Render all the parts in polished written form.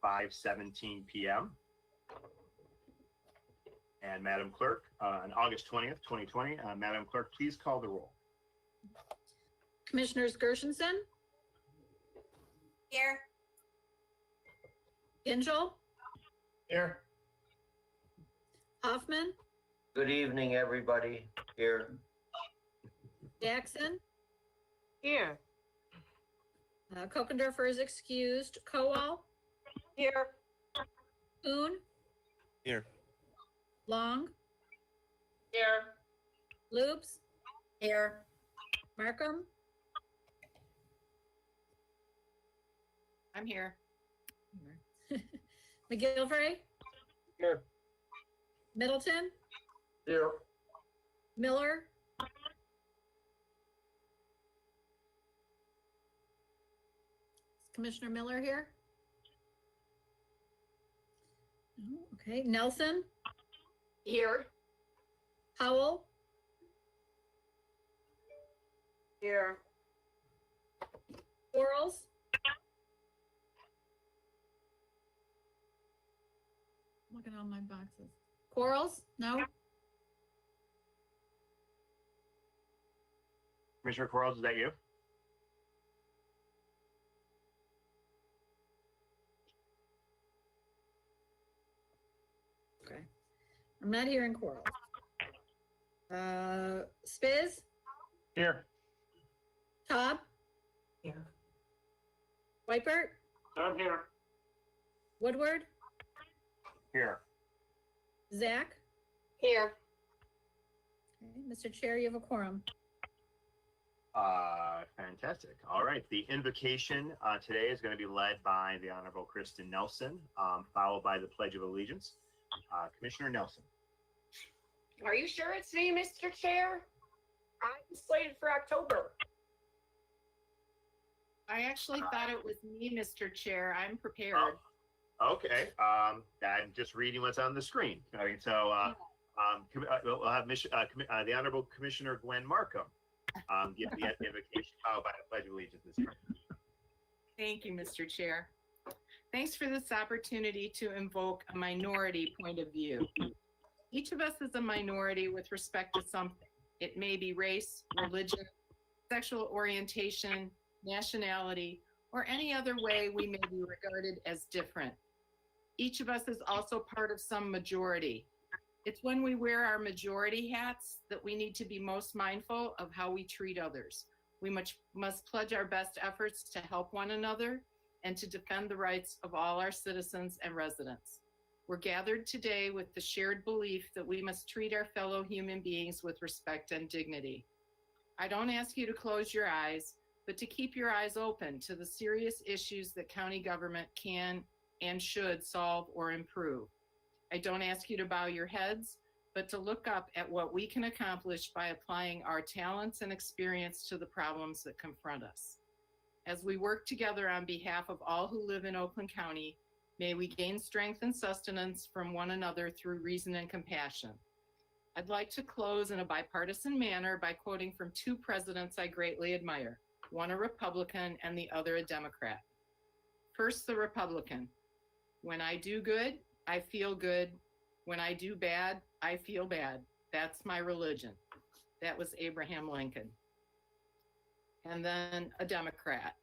5:17 p.m. And Madam Clerk, on August 20th, 2020, Madam Clerk, please call the roll. Commissioners Gershenson, Here. Gingell, Here. Hoffman, Good evening, everybody here. Jackson, Here. Kokendorfer is excused. Kowal, Here. Kuhn, Here. Long, Here. Lubes, Here. Markham, I'm here. McGilvray, Here. Middleton, Here. Miller, is Commissioner Miller here? No, okay, Nelson, Here. Howell, Here. Quarles, look at all my boxes. Quarles, no? Commissioner Quarles, is that you? Okay. I'm not hearing Quarles. Spiz, Here. Cobb, Here. Whitebert, I'm here. Woodward, Here. Zach. Here. Okay, Mr. Chair, you have a quorum. Fantastic. All right. The invocation today is going to be led by the Honorable Kristen Nelson, followed by the Pledge of Allegiance. Commissioner Nelson. Are you sure it's me, Mr. Chair? I'm slated for October. I actually thought it was me, Mr. Chair. I'm prepared. Okay. I'm just reading what's on the screen. I mean, so we'll have the Honorable Commissioner Gwen Markham give the invocation followed by the Pledge of Allegiance this year. Thank you, Mr. Chair. Thanks for this opportunity to invoke a minority point of view. Each of us is a minority with respect to something. It may be race, religion, sexual orientation, nationality, or any other way we may be regarded as different. Each of us is also part of some majority. It's when we wear our majority hats that we need to be most mindful of how we treat others. We must pledge our best efforts to help one another and to defend the rights of all our citizens and residents. We're gathered today with the shared belief that we must treat our fellow human beings with respect and dignity. I don't ask you to close your eyes, but to keep your eyes open to the serious issues that county government can and should solve or improve. I don't ask you to bow your heads, but to look up at what we can accomplish by applying our talents and experience to the problems that confront us. As we work together on behalf of all who live in Oakland County, may we gain strength and sustenance from one another through reason and compassion. I'd like to close in a bipartisan manner by quoting from two presidents I greatly admire, one a Republican and the other a Democrat. First, the Republican. When I do good, I feel good. When I do bad, I feel bad. That's my religion. That was Abraham Lincoln. And then a Democrat.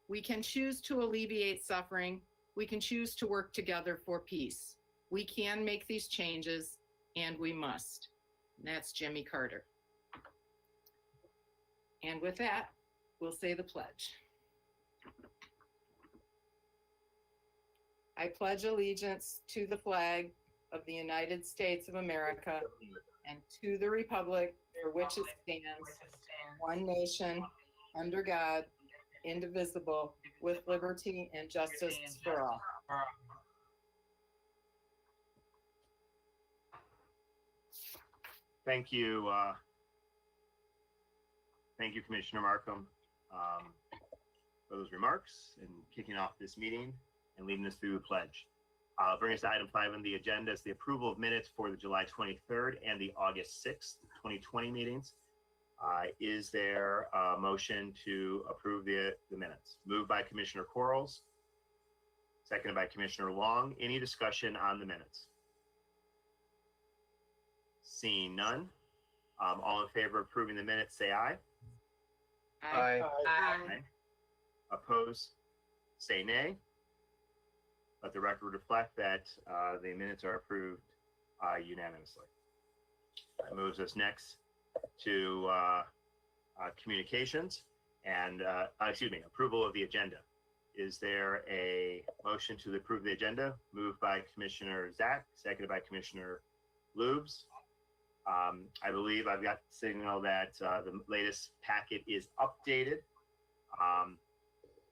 We can choose to alleviate suffering. We can choose to work together for peace. We can make these changes, and we must. And that's Jimmy Carter. And with that, we'll say the pledge. I pledge allegiance to the flag of the United States of America and to the republic for which it stands, one nation, under God, indivisible, with liberty and justice for all. Thank you. Thank you, Commissioner Markham, for those remarks and kicking off this meeting and leading us through the pledge. Bring us to item 5 on the agenda is the approval of minutes for the July 23rd and the August 6th, 2020 meetings. Is there a motion to approve the minutes? Moved by Commissioner Quarles, seconded by Commissioner Long. Any discussion on the minutes? Seeing none. All in favor of approving the minutes, say aye. Aye. Aye. Opposed, say nay. Let the record reflect that the minutes are approved unanimously. That moves us next to communications and, approval of the agenda. Is there a motion to approve the agenda? Moved by Commissioner Zach, seconded by Commissioner Lubes. I believe I've got signal that the latest packet is updated.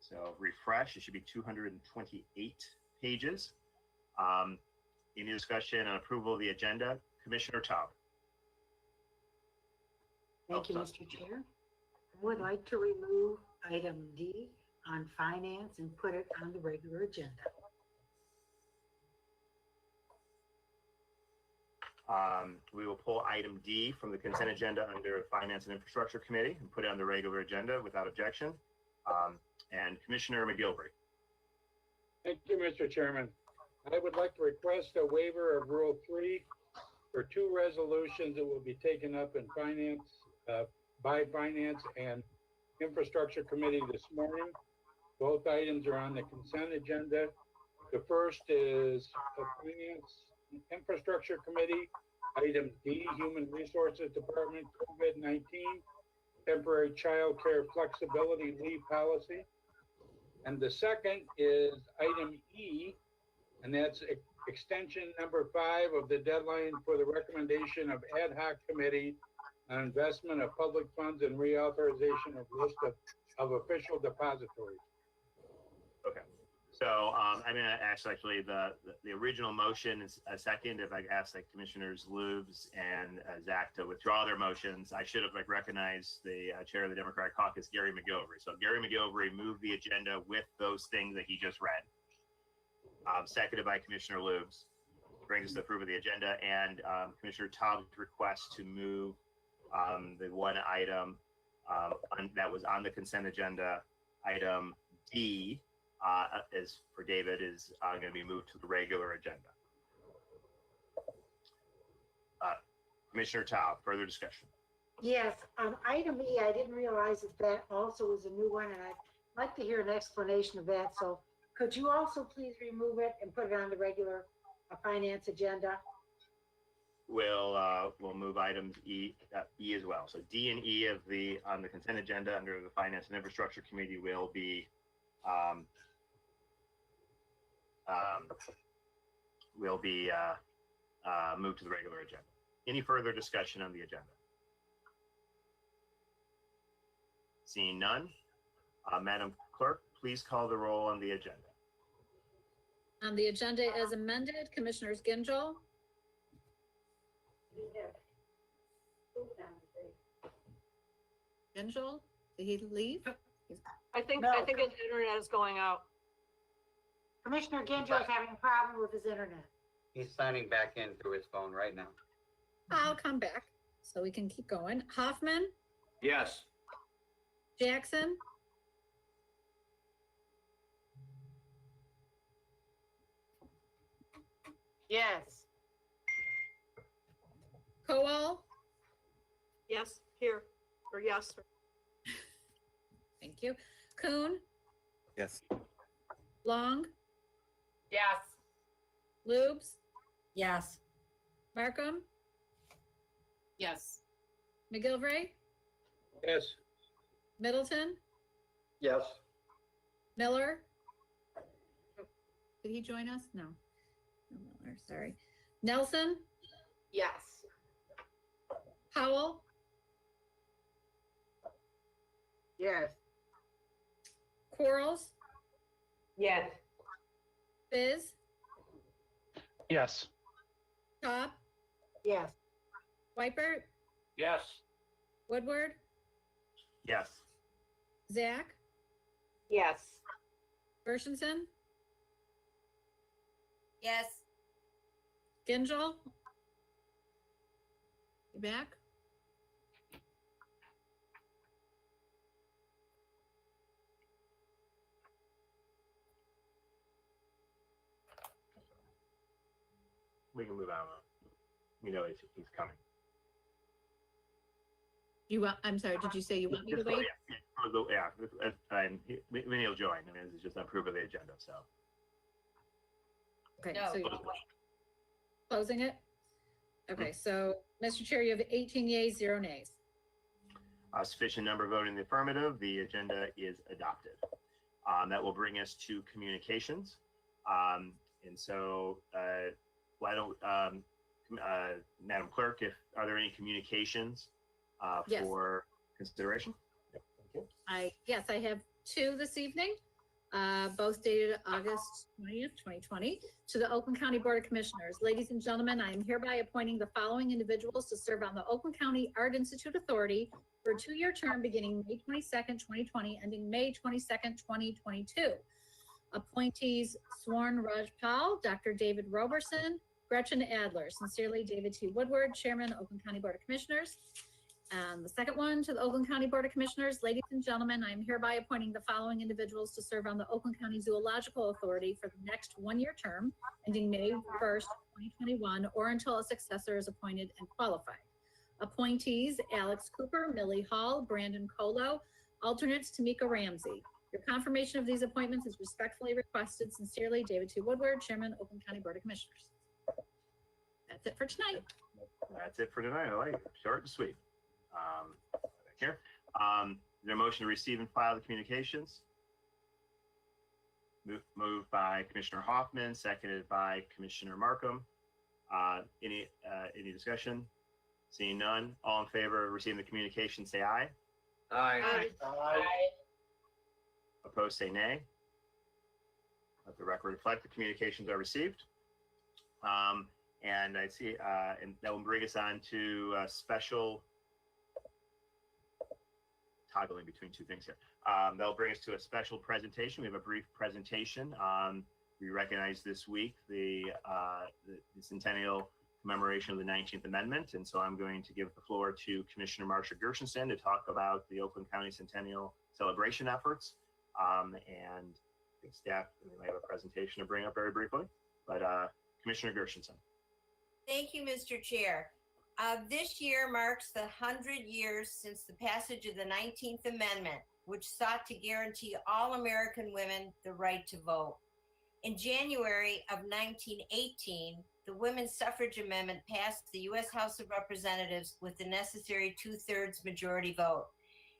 So refresh, it should be 228 pages. Any discussion on approval of the agenda? Commissioner Taub. Thank you, Mr. Chair. I would like to remove item D on finance and put it on the regular agenda. We will pull item D from the consent agenda under Finance and Infrastructure Committee and put it on the regular agenda without objection. And Commissioner McGilvery. Thank you, Mr. Chairman. I would like to request a waiver of Rule 3 for two resolutions that will be taken up in by Finance and Infrastructure Committee this morning. Both items are on the consent agenda. The first is the Finance and Infrastructure Committee, item D, Human Resources Department, COVID-19, temporary child care flexibility leave policy. And the second is item E, and that's extension number 5 of the deadline for the recommendation of ad hoc committee on investment of public funds and reauthorization of list of official depositories. Okay. So I'm going to ask actually the original motion is a second. If I ask like Commissioners Lubes and Zach to withdraw their motions, I should have recognized the chair of the Democratic Caucus, Gary McGilvery. So Gary McGilvery moved the agenda with those things that he just read. Seconded by Commissioner Lubes. Brings us to approve of the agenda, and Commissioner Taub's request to move the one item that was on the consent agenda, item D, is for David, is going to be moved to the regular agenda. Commissioner Taub, further discussion. Yes, on item E, I didn't realize that also was a new one, and I'd like to hear an explanation of that. So could you also please remove it and put it on the regular finance agenda? We'll move items E as well. So D and E on the consent agenda under the Finance and Infrastructure Committee will be moved to the regular agenda. Any further discussion on the agenda? Seeing none, Madam Clerk, please call the roll on the agenda. On the agenda as amended, Commissioners Ginjal, Ginjal, did he leave? I think No. his internet is going out. Commissioner Ginjo is having a problem with his internet. He's signing back in through his phone right now. I'll come back so we can keep going. Hoffman, Yes. Jackson, Yes. Kowal, Yes, here, or yes. thank you. Kuhn, Yes. Long, Yes. Lubes, Yes. Markham, Yes. McGilvray, Yes. Middleton, Yes. Miller. Did he join us? No. No Miller, sorry. Nelson, Yes. Howell, Yes. Quarles, Yes. Biz, Yes. Cobb, Yes. Wipert, Yes. Woodward, Yes. Zach, Yes. Gershenson, Yes. Ginjal. You back? we can move on. You know, he's coming. I'm sorry, did you say you want me to Just- wait? When he'll join, I mean, it's just approval of the agenda, so. Okay, No, so you're wait. closing it? Okay, so, Mr. Chair, you have 18 yeas, 0 nays. Sufficient number voting in the affirmative, the agenda is adopted. That will bring us to communications. And so, why don't, Madam Clerk, are there any communications Yes. for consideration? Yep, thank you. Yes, I have 2 this evening, both dated August 20th, 2020, to the Oakland County Board of Commissioners. Ladies and gentlemen, I am hereby appointing the following individuals to serve on the Oakland County Art Institute Authority for a 2-year term beginning May 22nd, 2020, ending May 22nd, 2022. Appointees Sworn Rajpal, Dr. David Roberson, Gretchen Adler. Sincerely, David T. Woodward, Chairman, Oakland County Board of Commissioners. The second one, to the Oakland County Board of Commissioners. Ladies and gentlemen, I am hereby appointing the following individuals to serve on the Oakland County Zoological Authority for the next 1-year term, ending May 1st, 2021, or until a successor is appointed and qualified. Appointees Alex Cooper, Millie Hall, Brandon Colo, alternates Tamika Ramsey. Your confirmation of these appointments is respectfully requested. Sincerely, David T. Woodward, Chairman, Oakland County Board of Commissioners. That's it for tonight. That's it for tonight. I like it. Short and sweet. Back here. Is there a motion to receive and file the communications? Moved by Commissioner Hoffman, seconded by Commissioner Markham. Any discussion? Seeing none, all in favor of receiving the communication, say aye. Aye. Opposed, say nay. Let the record reflect the communications are received. And I see, and that will bring us on to special toggling between 2 things here. That'll bring us to a special presentation. We have a brief presentation. We recognize this week the centennial commemoration of the 19th Amendment. And so I'm going to give the floor to Commissioner Marsha Gershenson to talk about the Oakland County Centennial celebration efforts. And I think staff may have a presentation to bring up very briefly, but Commissioner Gershenson. Thank you, Mr. Chair. This year marks the 100 years since the passage of the 19th Amendment, which sought to guarantee all American women the right to vote. In January of 1918, the Women's Suffrage Amendment passed the U.S. House of Representatives with the necessary 2/3 majority vote.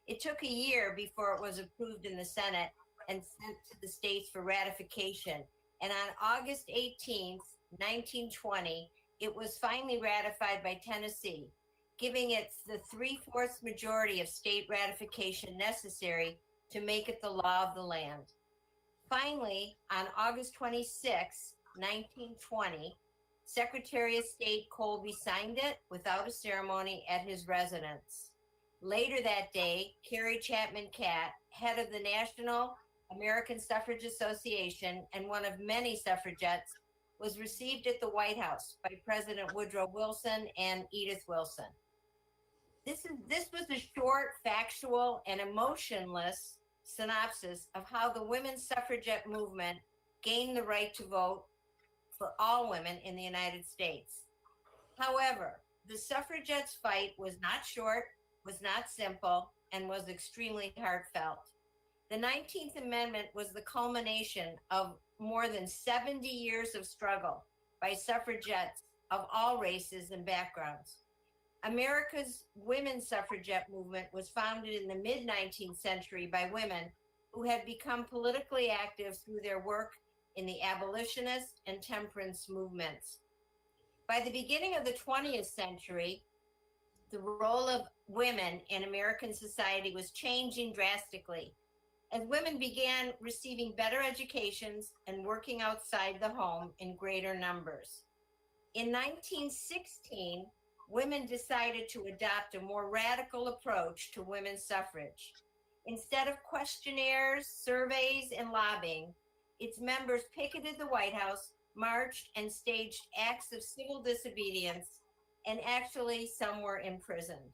It took a year before it was approved in the Senate and sent to the states for ratification. And on August 18th, 1920, it was finally ratified by Tennessee, giving it the 3/4 majority of state ratification necessary to make it the law of the land. Finally, on August 26, 1920, Secretary of State Colby signed it without a ceremony at his residence. Later that day, Carrie Chapman Catt, head of the National American Suffrage Association and one of many suffragettes, was received at the White House by President Woodrow Wilson and Edith Wilson. This was a short, factual, and emotionless synopsis of how the women's suffragette movement gained the right to vote for all women in the United States. However, the suffragettes' fight was not short, was not simple, and was extremely heartfelt. The 19th Amendment was the culmination of more than 70 years of struggle by suffragettes of all races and backgrounds. America's women's suffragette movement was founded in the mid-19th century by women who had become politically active through their work in the abolitionist and temperance movements. By the beginning of the 20th century, the role of women in American society was changing drastically as women began receiving better educations and working outside the home in greater numbers. In 1916, women decided to adopt a more radical approach to women's suffrage. Instead of questionnaires, surveys, and lobbying, its members picketed the White House, marched, and staged acts of civil disobedience, and actually some were imprisoned.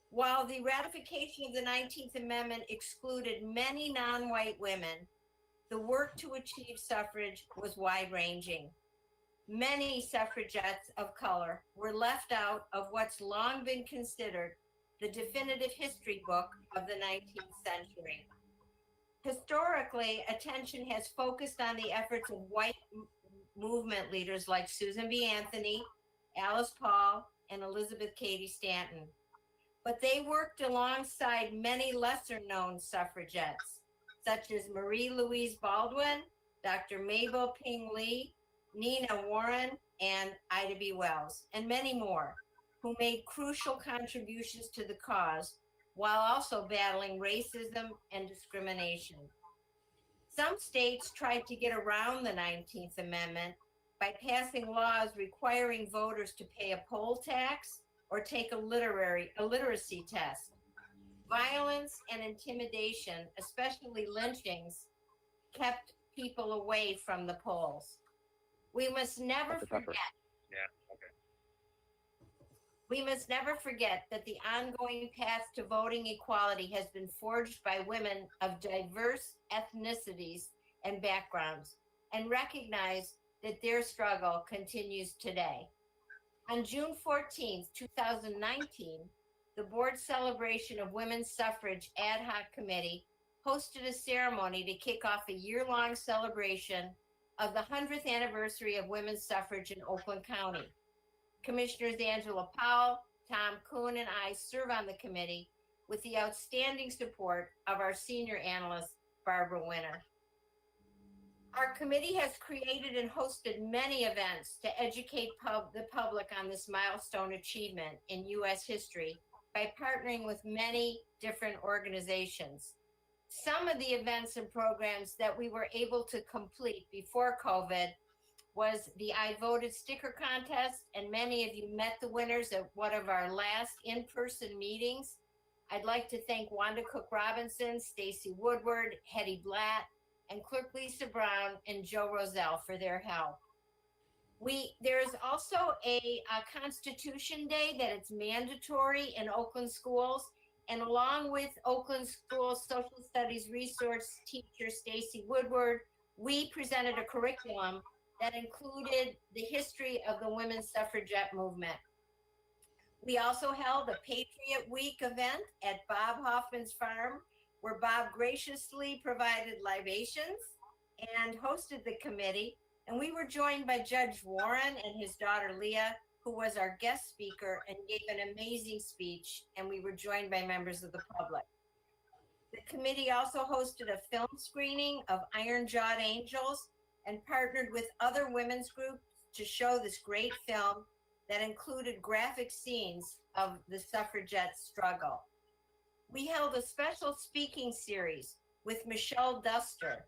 While the ratification of the 19th Amendment excluded many non-white women, the work to achieve suffrage was wide-ranging. many suffragettes of color were left out of what's long been considered the definitive history book of the 19th century. Historically, attention has focused on the efforts of white movement leaders like Susan B. Anthony, Alice Paul, and Elizabeth Cady Stanton. But they worked alongside many lesser-known suffragettes, such as Marie Louise Baldwin, Dr. Mabel Ping Lee, Nina Warren, and Ida B. Wells, and many more, who made crucial contributions to the cause while also battling racism and discrimination. Some states tried to get around the 19th Amendment by passing laws requiring voters to pay a poll tax or take a literacy test. Violence and intimidation, especially lynchings, kept people away from the polls. We must never forget. We must never forget that the ongoing path to voting equality has been forged by women of diverse ethnicities and backgrounds, and recognize that their struggle continues today. On June 14th, 2019, the Board Celebration of Women's Suffrage Ad Hoc Committee hosted a ceremony to kick off a year-long celebration of the 100th anniversary of women's suffrage in Oakland County. Commissioners Angela Powell, Tom Kuhn, and I serve on the committee with the outstanding support of our senior analyst, Barbara Winter. Our committee has created and hosted many events to educate the public on this milestone achievement in U.S. history by partnering with many different organizations. Some of the events and programs that we were able to complete before COVID was the I Voted sticker contest, and many of you met the winners at one of our last in-person meetings. I'd like to thank Wanda Cook Robinson, Stacy Woodward, Hetty Blatt, and Clerk Lisa Brown and Joe Roselle for their help. There is also a Constitution Day that it's mandatory in Oakland schools, and along with Oakland Schools Social Studies resource teacher Stacy Woodward, we presented a curriculum that included the history of the women's suffragette movement. We also held a Patriot Week event at Bob Hoffman's farm, where Bob graciously provided libations and hosted the committee. And we were joined by Judge Warren and his daughter Leah, who was our guest speaker and gave an amazing speech. And we were joined by members of the public. The committee also hosted a film screening of Iron Jawed Angels and partnered with other women's groups to show this great film that included graphic scenes of the suffragette struggle. We held a special speaking series with Michelle Duster,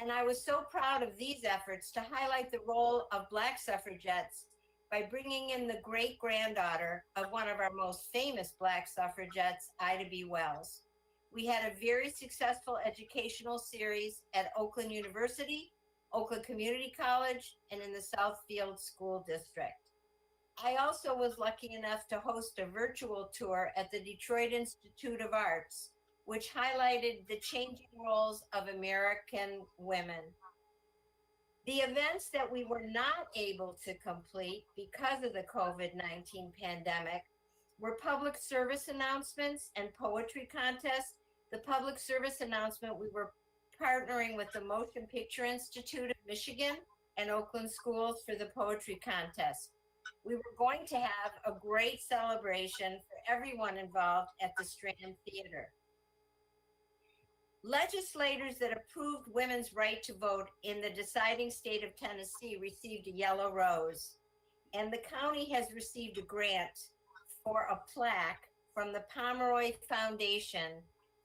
and I was so proud of these efforts to highlight the role of Black suffragettes by bringing in the great-granddaughter of one of our most famous Black suffragettes, Ida B. Wells. We had a very successful educational series at Oakland University, Oakland Community College, and in the Southfield School District. I also was lucky enough to host a virtual tour at the Detroit Institute of Arts, which highlighted the changing roles of American women. The events that we were not able to complete because of the COVID-19 pandemic were public service announcements and poetry contests. The public service announcement, we were partnering with the Motion Picture Institute of Michigan and Oakland Schools for the poetry contest. We were going to have a great celebration for everyone involved at the Strand Theater. Legislators that approved women's right to vote in the deciding state of Tennessee received a yellow rose, and the county has received a grant for a plaque from the Pomeroy Foundation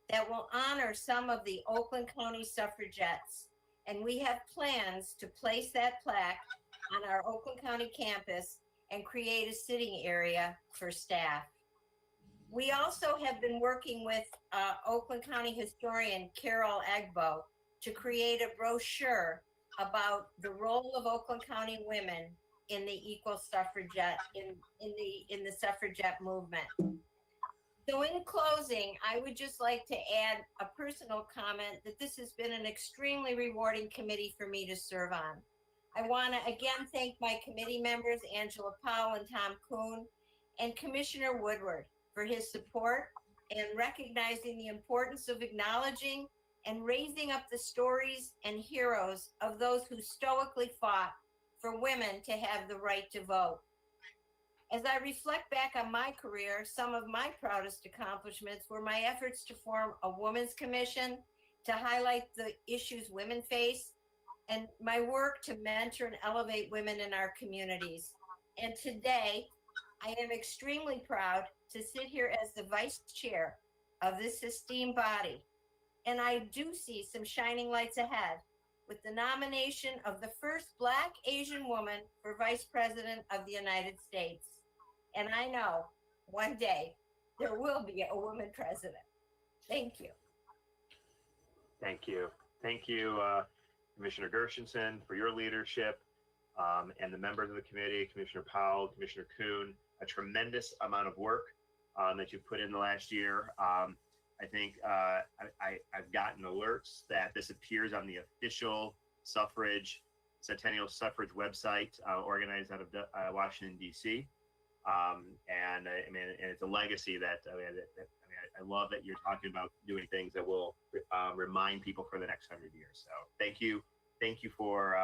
that will honor some of the Oakland County suffragettes. And we have plans to place that plaque on our Oakland County campus and create a sitting area for staff. We also have been working with Oakland County historian Carol Egbo to create a brochure about the role of Oakland County women in the equal suffragette, in the suffragette movement. So in closing, I would just like to add a personal comment that this has been an extremely rewarding committee for me to serve on. I want to again thank my committee members, Angela Powell and Tom Kuhn, and Commissioner Woodward for his support and recognizing the importance of acknowledging and raising up the stories and heroes of those who stoically fought for women to have the right to vote. As I reflect back on my career, some of my proudest accomplishments were my efforts to form a women's commission to highlight the issues women face, and my work to mentor and elevate women in our communities. And today, I am extremely proud to sit here as the vice chair of this esteemed body. And I do see some shining lights ahead with the nomination of the first Black Asian woman for Vice President of the United States. And I know one day there will be a woman president. Thank you. Thank you. Thank you, Commissioner Gershenson, for your leadership, and the members of the committee, Commissioner Powell, Commissioner Kuhn, a tremendous amount of work that you've put in the last year. I think I've gotten alerts that this appears on the official Centennial Suffrage website, organized out of Washington, D.C. And I mean, and it's a legacy that, I love that you're talking about doing things that will remind people for the next 100 years. So thank you for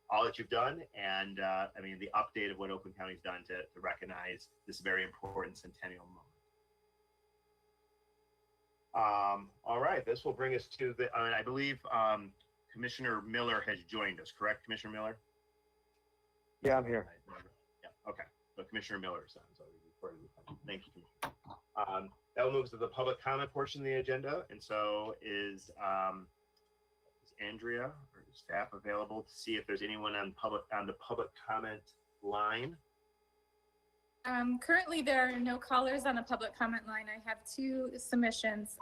all that you've done, and the update of what Oakland County's done to recognize this very important centennial moment. All right, this will bring us to the, I believe Commissioner Miller has joined us, correct, Commissioner Miller? Yeah, I'm here. Yeah, okay. So Commissioner Miller is on, so thank you, Commissioner. That will move to the public comment portion of the agenda, and so is Andrea or staff available to see if there's anyone on the public comment line? Currently, there are no callers on the public comment line. I have two submissions.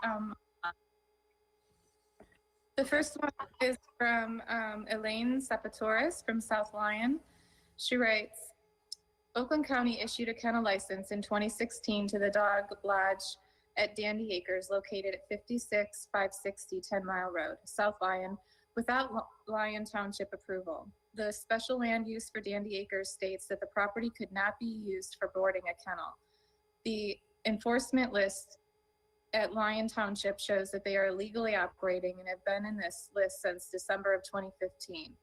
The first one is from Elaine Sepatoris from South Lyon. She writes, Oakland County issued a kennel license in 2016 to the Dog Lodge at Dandy Acres, located at 56560 10 Mile Road, South Lyon, without Lyon Township approval. The special land use for Dandy Acres states that the property could not be used for boarding a kennel. The enforcement list at Lyon Township shows that they are illegally operating and have been in this list since December of 2015.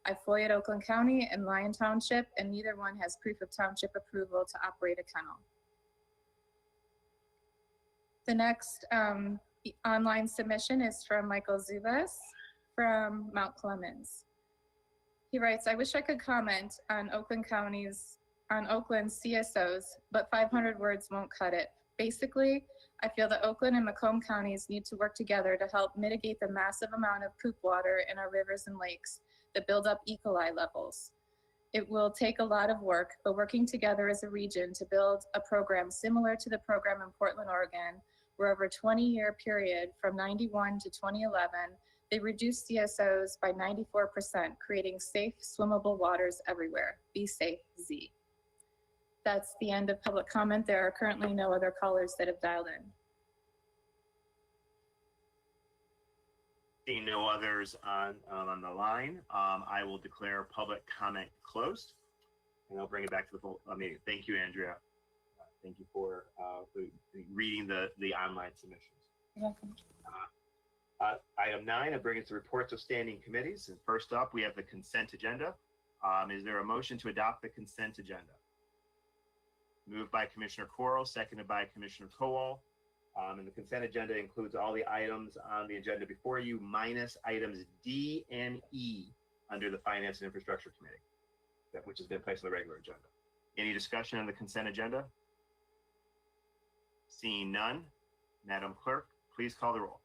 I FOIA'd Oakland County and Lyon Township, and neither one has proof of township approval to operate a kennel. The next online submission is from Michael Zubas from Mount Clemens. He writes, I wish I could comment on Oakland's CSOs, but 500 words won't cut it. Basically, I feel that Oakland and Macomb counties need to work together to help mitigate the massive amount of poop water in our rivers and lakes that build up E. coli levels. It will take a lot of work, but working together as a region to build a program similar to the program in Portland, Oregon, where over a 20-year period from 91 to 2011, they reduced CSOs by 94%, creating safe, swimmable waters everywhere. Be safe, Z. That's the end of public comment. There are currently no other callers that have dialed in. Seeing no others on the line, I will declare public comment closed, and I'll bring it back to the full meeting. Thank you, Andrea. Thank you for reading the online submissions. You're welcome. Item 9, I bring us the reports of standing committees. And first up, we have the consent agenda. Is there a motion to adopt the consent agenda? Moved by Commissioner Coral, seconded by Commissioner Kowal. And the consent agenda includes all the items on the agenda before you, minus items D and E under the Finance and Infrastructure Committee, which has been placed on the regular agenda. Any discussion on the consent agenda? Seeing none, Madam Clerk, please call the roll.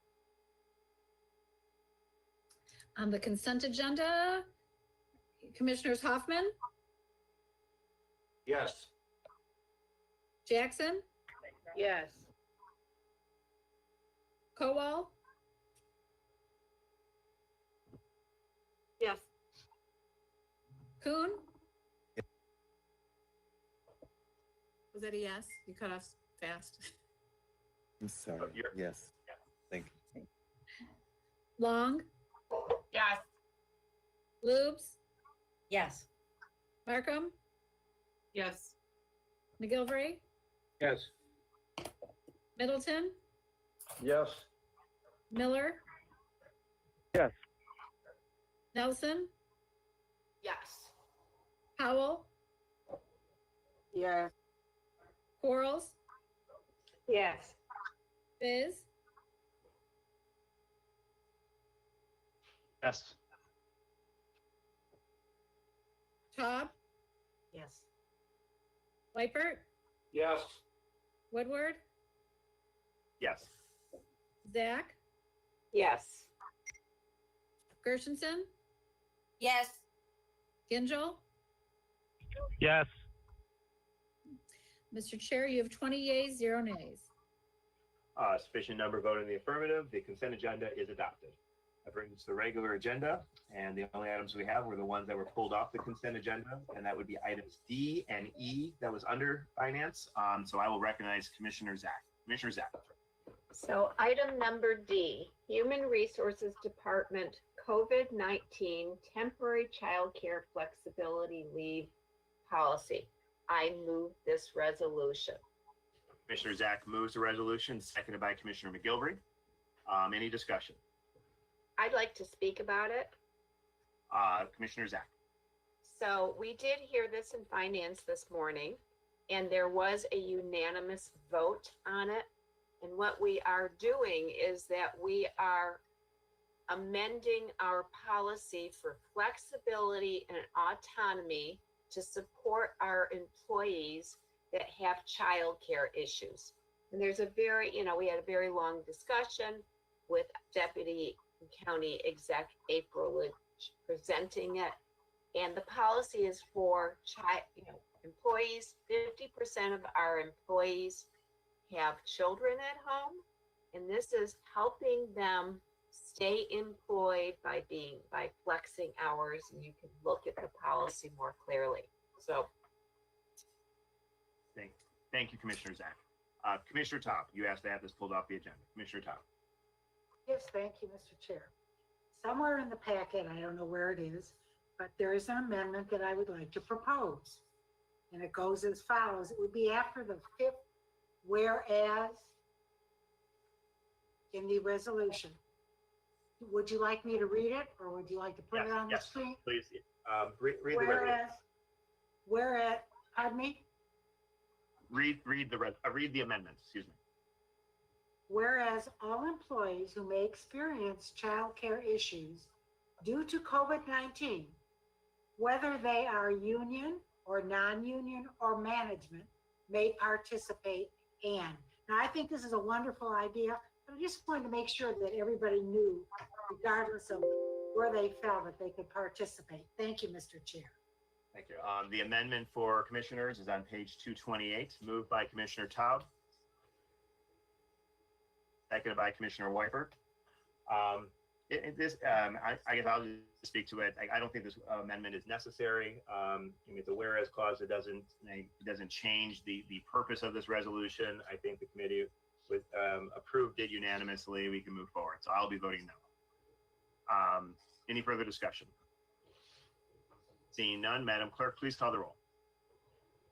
On the consent agenda, Commissioners Hoffman, Yes. Jackson, Yes. Kowal, Yes. Kuhn? Was that a yes? You cut off fast. I'm sorry. Yes. Thank you. Long, Yes. Lubes, Yes. Markham, Yes. McGilvery, Yes. Middleton, Yes. Miller, Yes. Nelson, Yes. Howell, Yes. Quarles, Yes. Biz, Yes. Taub, Yes. Whiteford, Yes. Woodward, Yes. Zach, Yes. Gershenson, Yes. Gingell. Yes. Mr. Chair, you have 20 yeas, 0 nays. Sufficient number voted in the affirmative. The consent agenda is adopted. That brings us to the regular agenda, and the only items we have were the ones that were pulled off the consent agenda, and that would be items D and E that was under finance. So I will recognize Commissioner Zach. Commissioner Zach. So item number D, Human Resources Department COVID-19 Temporary Childcare Flexibility Leave Policy. I move this resolution. Commissioner Zach moves the resolution, seconded by Commissioner McGilvery. Any discussion? I'd like to speak about it. Commissioner Zach. So we did hear this in finance this morning, and there was a unanimous vote on it. And what we are doing is that we are amending our policy for flexibility and autonomy to support our employees that have childcare issues. And there's a very, we had a very long discussion with Deputy County Exec April Lynch presenting it. And the policy is for employees. 50% of our employees have children at home, and this is helping them stay employed by flexing hours, and you can look at the policy more clearly. So Thank you, Commissioner Zach. Commissioner Top, you asked to have this pulled off the agenda. Commissioner Top. Yes, thank you, Mr. Chair. Somewhere in the packet, I don't know where it is, but there is an amendment that I would like to propose. And it goes as follows. It would be after the 5th whereas in the resolution. Would you like me to read it, or would you like to put it on the Yes, screen? please. Read the resolution. Whereas, pardon me? Read the amendment, excuse me. Whereas all employees who may experience childcare issues due to COVID-19, whether they are union or non-union or management, may participate in. Now, I think this is a wonderful idea, but I just wanted to make sure that everybody knew, regardless of where they felt, that they could participate. Thank you, Mr. Chair. Thank you. The amendment for commissioners is on page 228, moved by Commissioner Taub. Seconded by Commissioner Whiteford. I guess I'll just speak to it. I don't think this amendment is necessary. It's a whereas clause. It doesn't change the purpose of this resolution. I think the committee approved it unanimously. We can move forward. So I'll be voting no. Any further discussion? Seeing none, Madam Clerk, please call the roll.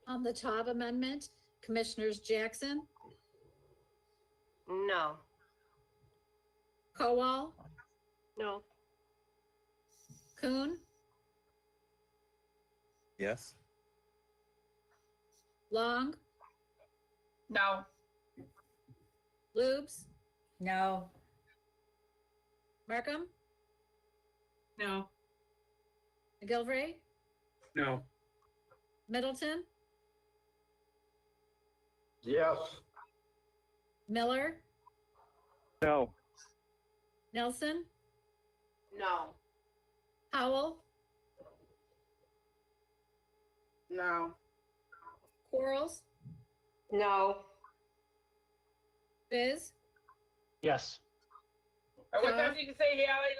On the Taub amendment, Commissioners Jackson, no. Kowal, No. Kuhn, Yes. Long, No. Lubes, No. Markham, No. McGilvery, No. Middleton, Yes. Miller, No. Nelson, No. Howell, No. Quarles, No. Biz, Yes. What time did you say he only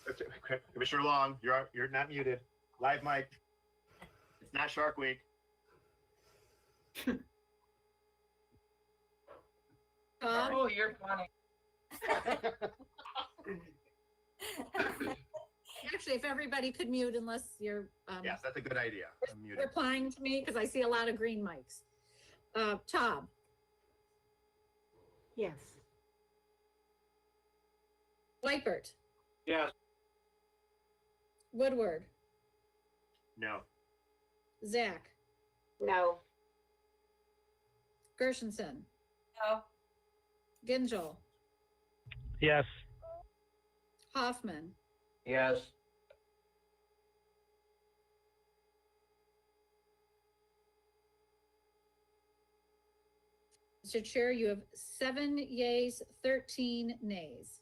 left? Commissioner Long, you're not muted. Live mic. It's not Shark Week. Taub, Oh, you're funny. actually, if everybody could mute unless you're Yes, that's a good idea. I'm muted. replying to me, because I see a lot of green mics. Tom, Yes. Lightbert, Yes. Woodward, No. Zach, No. Gershenson, No. Gingell, Yes. Hoffman, Yes. Mr. Chair, you have 7 yeas, 13 nays.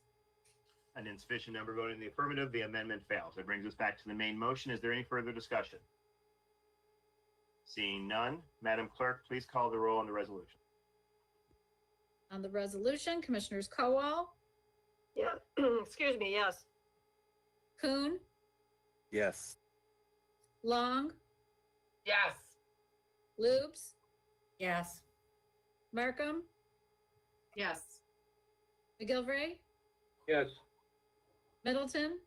An insufficient number voting in the affirmative, the amendment fails. That brings us back to the main motion. Is there any further discussion? Seeing none, Madam Clerk, please call the roll on the resolution. On the resolution, Commissioners Kowal, Yeah, excuse me, yes. Kuhn, Yes. Long, Yes. Lubes, Yes. Markham, Yes. McGilvray, Yes. Middleton,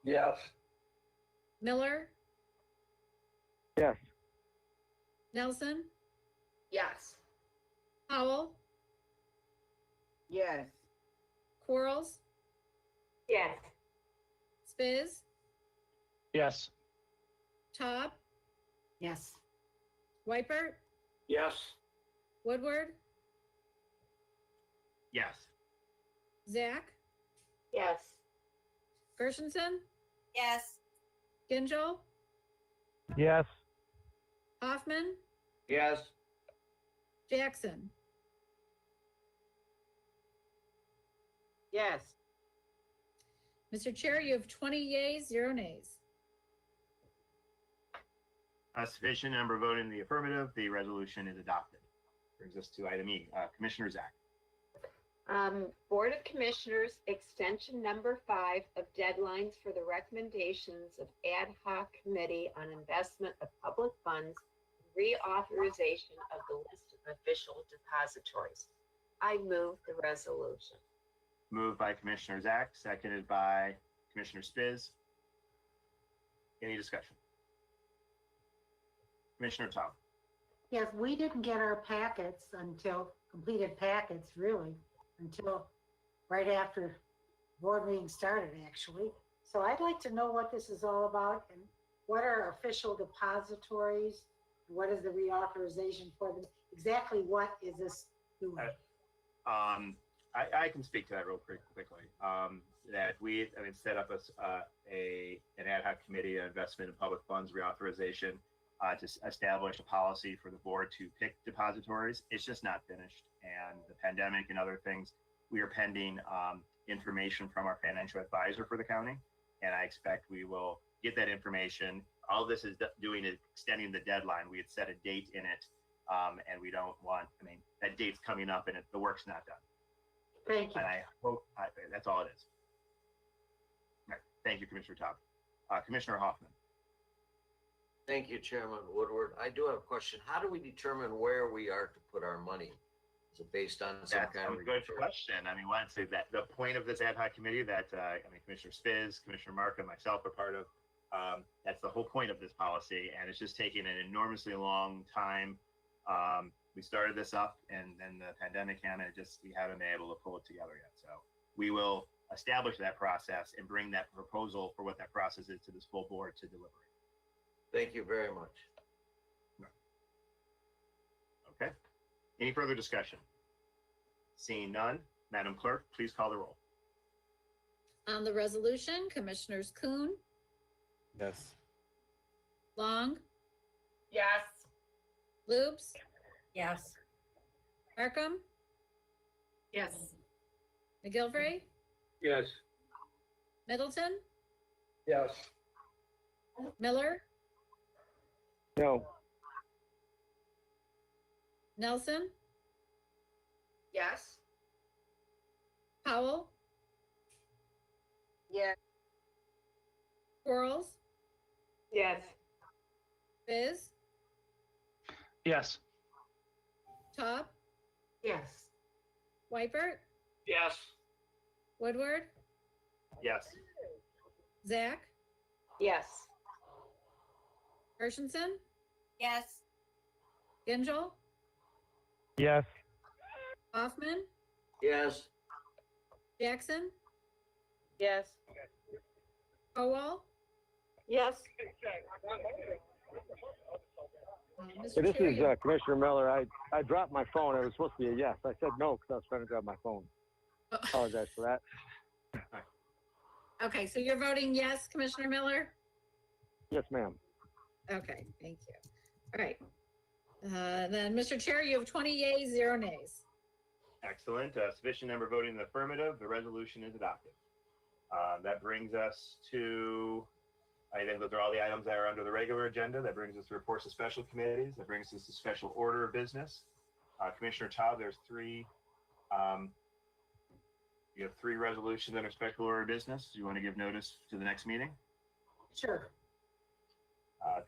Yes. Miller, Yes. Nelson, Yes. Howell, Yes. Quarles, Yes. Spiz, Yes. Taub, Yes. Whitebert, Yes. Woodward, Yes. Zach, Yes. Gershenson, Yes. Gingell, Yes. Hoffman, Yes. Jackson. Yes. Mr. Chair, you have 20 yeas, 0 nays. A sufficient number voting in the affirmative, the resolution is adopted. Brings us to item E. Commissioner Zach. Board of Commissioners, extension number 5 of deadlines for the recommendations of ad hoc committee on investment of public funds, reauthorization of the list of official depositories. I move the resolution. Moved by Commissioner Zach, seconded by Commissioner Spiz. Any discussion? Commissioner Tom. Yes, we didn't get our packets until, completed packets really, until right after board meeting started, actually. So I'd like to know what this is all about and what are official depositories? What is the reauthorization for them? Exactly what is this doing? I can speak to that real quickly. That we set up an ad hoc committee on investment in public funds reauthorization to establish a policy for the board to pick depositories. It's just not finished, and the pandemic and other things. We are pending information from our financial advisor for the county, and I expect we will get that information. All this is doing is extending the deadline. We had set a date in it, and we don't want. That date's coming up, and the work's not done. Thank you. And I hope that's all it is. All right. Thank you, Commissioner Top. Commissioner Hoffman. Thank you, Chairman Woodward. I do have a question. How do we determine where we are to put our money? Is it based on some That's kind a of good return? question. One, say that the point of this ad hoc committee that Commissioner Spiz, Commissioner Markham, myself are part of. That's the whole point of this policy, and it's just taking an enormously long time. We started this up, and then the pandemic hit, and we haven't been able to pull it together yet. So we will establish that process and bring that proposal for what that process is to this full board to deliberate. Thank you very much. Okay. Any further discussion? Seeing none, Madam Clerk, please call the roll. On the resolution, Commissioners Kuhn, Yes. Long, Yes. Lubes, Yes. Markham, Yes. McGilvray, Yes. Middleton, Yes. Miller, No. Nelson, Yes. Powell, Yes. Quarles, Yes. Biz, Yes. Taub, Yes. Whitebert, Yes. Woodward, Yes. Zach, Yes. Gershenson, Yes. Gingell, Yes. Hoffman, Yes. Jackson, Yes. Kowal. Yes. Mr. This Chair, is you- Commissioner Miller. I dropped my phone. It was supposed to be a yes. I said no because I was trying to grab my phone. Apologize for that. Okay, so you're voting yes, Commissioner Miller? Yes, ma'am. Okay, thank you. All right. Then, Mr. Chair, you have 20 yeas, 0 nays. Excellent. Sufficient number voting in the affirmative. The resolution is adopted. That brings us to, I think those are all the items that are under the regular agenda. That brings us to reports of special committees. That brings us to special order of business. Commissioner Todd, there's three. You have 3 resolutions under special order of business. Do you want to give notice to the next meeting? Sure.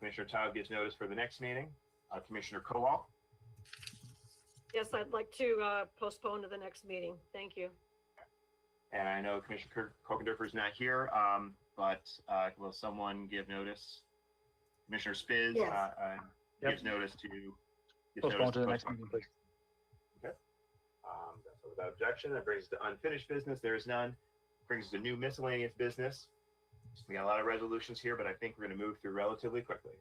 Commissioner Todd gives notice for the next meeting. Commissioner Kowal. Yes, I'd like to postpone to the next meeting. Thank you. And I know Commissioner Kokendorfer is not here, but will someone give notice? Commissioner Spiz Yes. gives notice to. gives Postpone notice to the next postpone. meeting, please. Okay. So without objection, that brings us to unfinished business. There is none. Brings us to new miscellaneous business. We got a lot of resolutions here, but I think we're going to move through relatively quickly.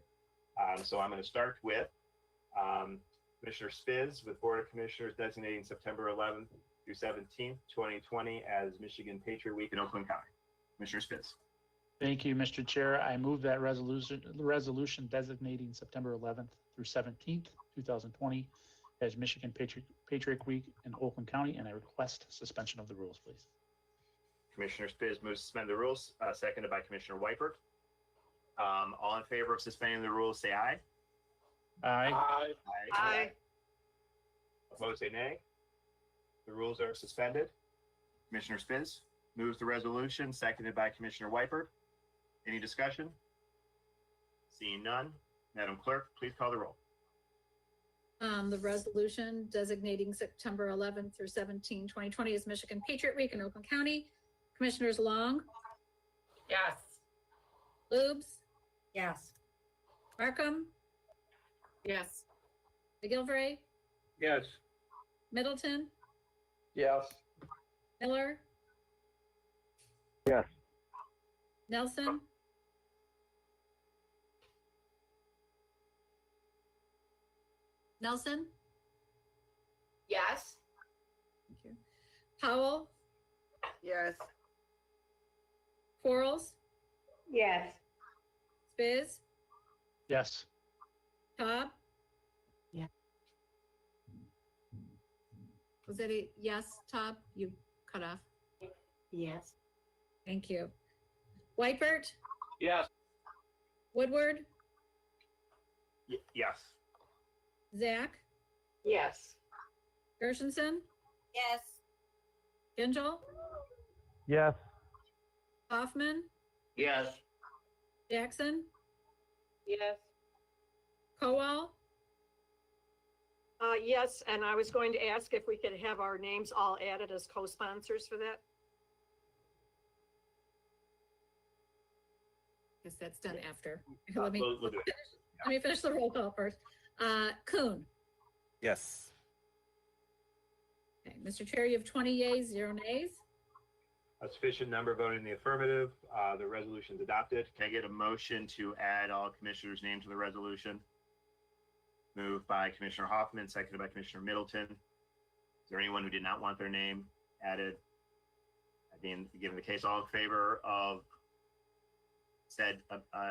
So I'm going to start with Commissioner Spiz with Board of Commissioners designating September 11th through 17th, 2020 as Michigan Patriot Week in Oakland County. Commissioner Spiz. Thank you, Mr. Chair. I move that resolution designating September 11th through 17th, 2020 as Michigan Patriot Week in Oakland County, and I request suspension of the rules, please. Commissioner Spiz moves to suspend the rules, seconded by Commissioner Weipert. All in favor of suspending the rules, say aye. Aye. Aye. Aye. Opposed, say nay. The rules are suspended. Commissioner Spiz moves the resolution, seconded by Commissioner Weipert. Any discussion? Seeing none, Madam Clerk, please call the roll. The resolution designating September 11th through 17, 2020 as Michigan Patriot Week in Oakland County. Commissioners Long, Yes. Lubes, Yes. Markham, Yes. McGilvray, Yes. Middleton, Yes. Miller, Yes. Nelson, Nelson, Yes. Powell, Yes. Quarles, Yes. Spiz, Yes. Cobb? Yeah. Was that a yes, Todd? You cut off. Yes. Thank you. Weipert, Yes. Woodward, Yes. Zach, Yes. Gershenson, Yes. Gingell, Yes. Hoffman, Yes. Jackson, Yes. Kowal, Yes, and I was going to ask if we could have our names all added as co-sponsors for that. guess that's done after. Let me, We'll do it. let me finish the roll call first. Kuhn. Yes. Okay, Mr. Chair, you have 20 yeas, 0 nays. A sufficient number voting in the affirmative. The resolution is adopted. Can I get a motion to add all commissioners' names to the resolution? Moved by Commissioner Hoffman, seconded by Commissioner Middleton. Is there anyone who did not want their name added? Again, given the case, all in favor of said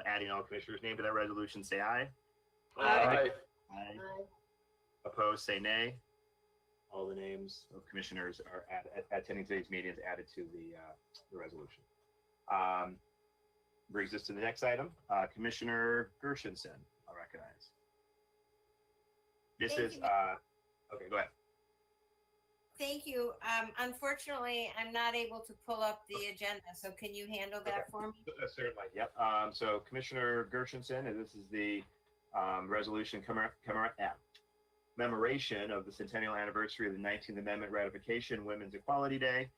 adding all commissioners' name to that resolution, say aye. Aye. Aye. Opposed, say nay. All the names of commissioners are attending today's meeting is added to the resolution. Brings us to the next item. Commissioner Gershenson, I'll recognize. This Thank is, you. okay, go ahead. Thank you. Unfortunately, I'm not able to pull up the agenda, so can you handle that for me? Certainly, yep. So Commissioner Gershenson, and this is the resolution commemoration of the centennial anniversary of the 19th Amendment ratification, Women's Equality Day.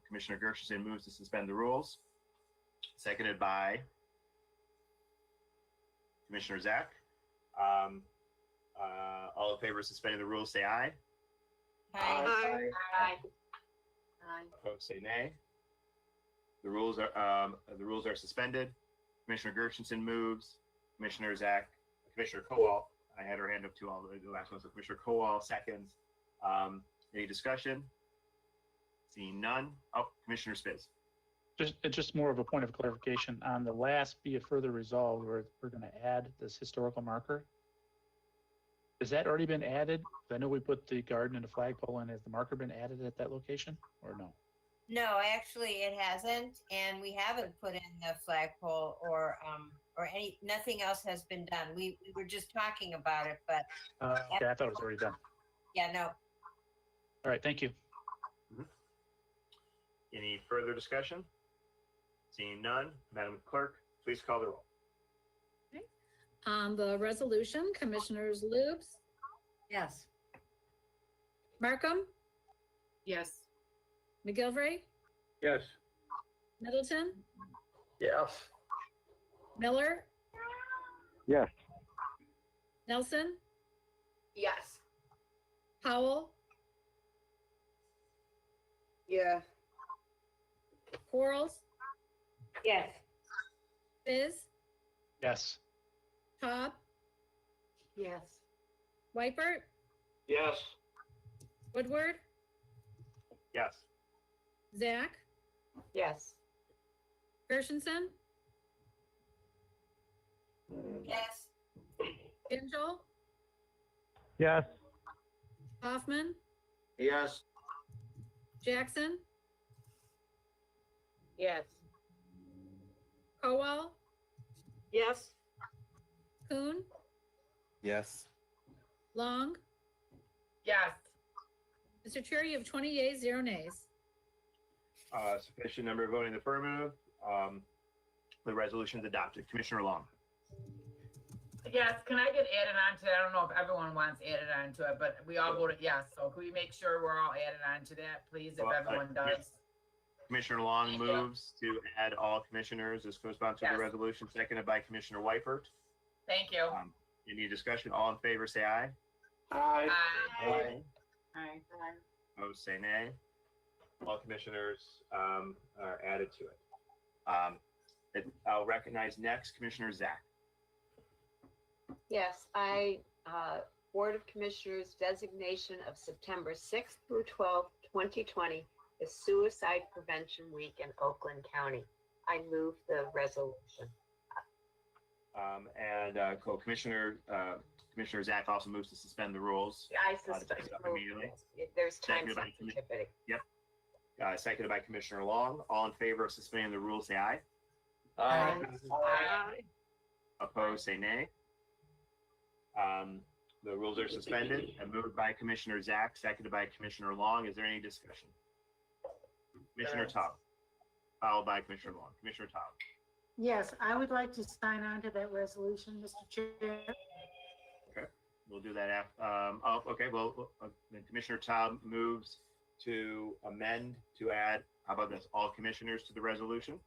Commissioner Gershenson moves to suspend the rules. seconded by Commissioner Zach. All in favor of suspending the rules, say aye. Aye. Aye. Opposed, say nay. The rules are suspended. Commissioner Gershenson moves. Commissioner Kowal, I had her hand up to all the last one, so Commissioner Kowal seconds. Any discussion? Seeing none. Oh, Commissioner Spiz. It's just more of a point of clarification on the last be it further resolved, we're going to add this historical marker. Has that already been added? I know we put the garden and the flagpole in. Has the marker been added at that location or no? No, actually, it hasn't, and we haven't put in the flagpole or nothing else has been done. We were just talking about it, but Okay, I thought it was already done. yeah, no. All right, thank you. Any further discussion? Seeing none, Madam Clerk, please call the roll. On the resolution, Commissioners Lubes, Yes. Markham, Yes. McGilvray, Yes. Middleton, Yes. Miller, Yes. Nelson, Yes. Powell, Yeah. Quarles, Yes. Biz, Yes. Cobb, Yes. Whitebird, Yes. Woodward, Yes. Zach, Yes. Gershenson, Yes. Angel, Yes. Hoffman, Yes. Jackson, Yes. Kowal, Yes. Kuhn, Yes. Long. Yes. Mr. Chair, you have 20 yeas, 0 nays. Sufficient number of voting in the affirmative. The resolution is adopted. Commissioner Long. Yes, can I get added on to that? I don't know if everyone wants added on to it, but we all voted yes. So can we make sure we're all added on to that, please, if Well, everyone does? Commissioner Long Thank you. moves to add all commissioners as co-sponsor of the Yes. resolution, seconded by Commissioner Whiteford. Thank you. Any discussion? All in favor, say aye. Aye. Aye. Aye. Opposed, say nay. All commissioners are added to it. I'll recognize next Commissioner Zach. Yes, Board of Commissioners designation of September 6th through 12th, 2020 is Suicide Prevention Week in Oakland County. I move the resolution. Commissioner Zach also moves to suspend the rules. I to take suspect it up immediately. there's time Seconded by sensitivity. Seconded by Commissioner Long. All in favor of suspending the rules, say aye. Aye. Aye. Opposed, say nay. The rules are suspended and moved by Commissioner Zach, seconded by Commissioner Long. Is there any discussion? Commissioner Taub, followed by Commissioner Long. Commissioner Taub. Yes, I would like to sign on to that resolution, Mr. Chair. Okay, we'll do that after. Okay. Well, then Commissioner Taub moves to amend to add. How about this? All commissioners to the resolution,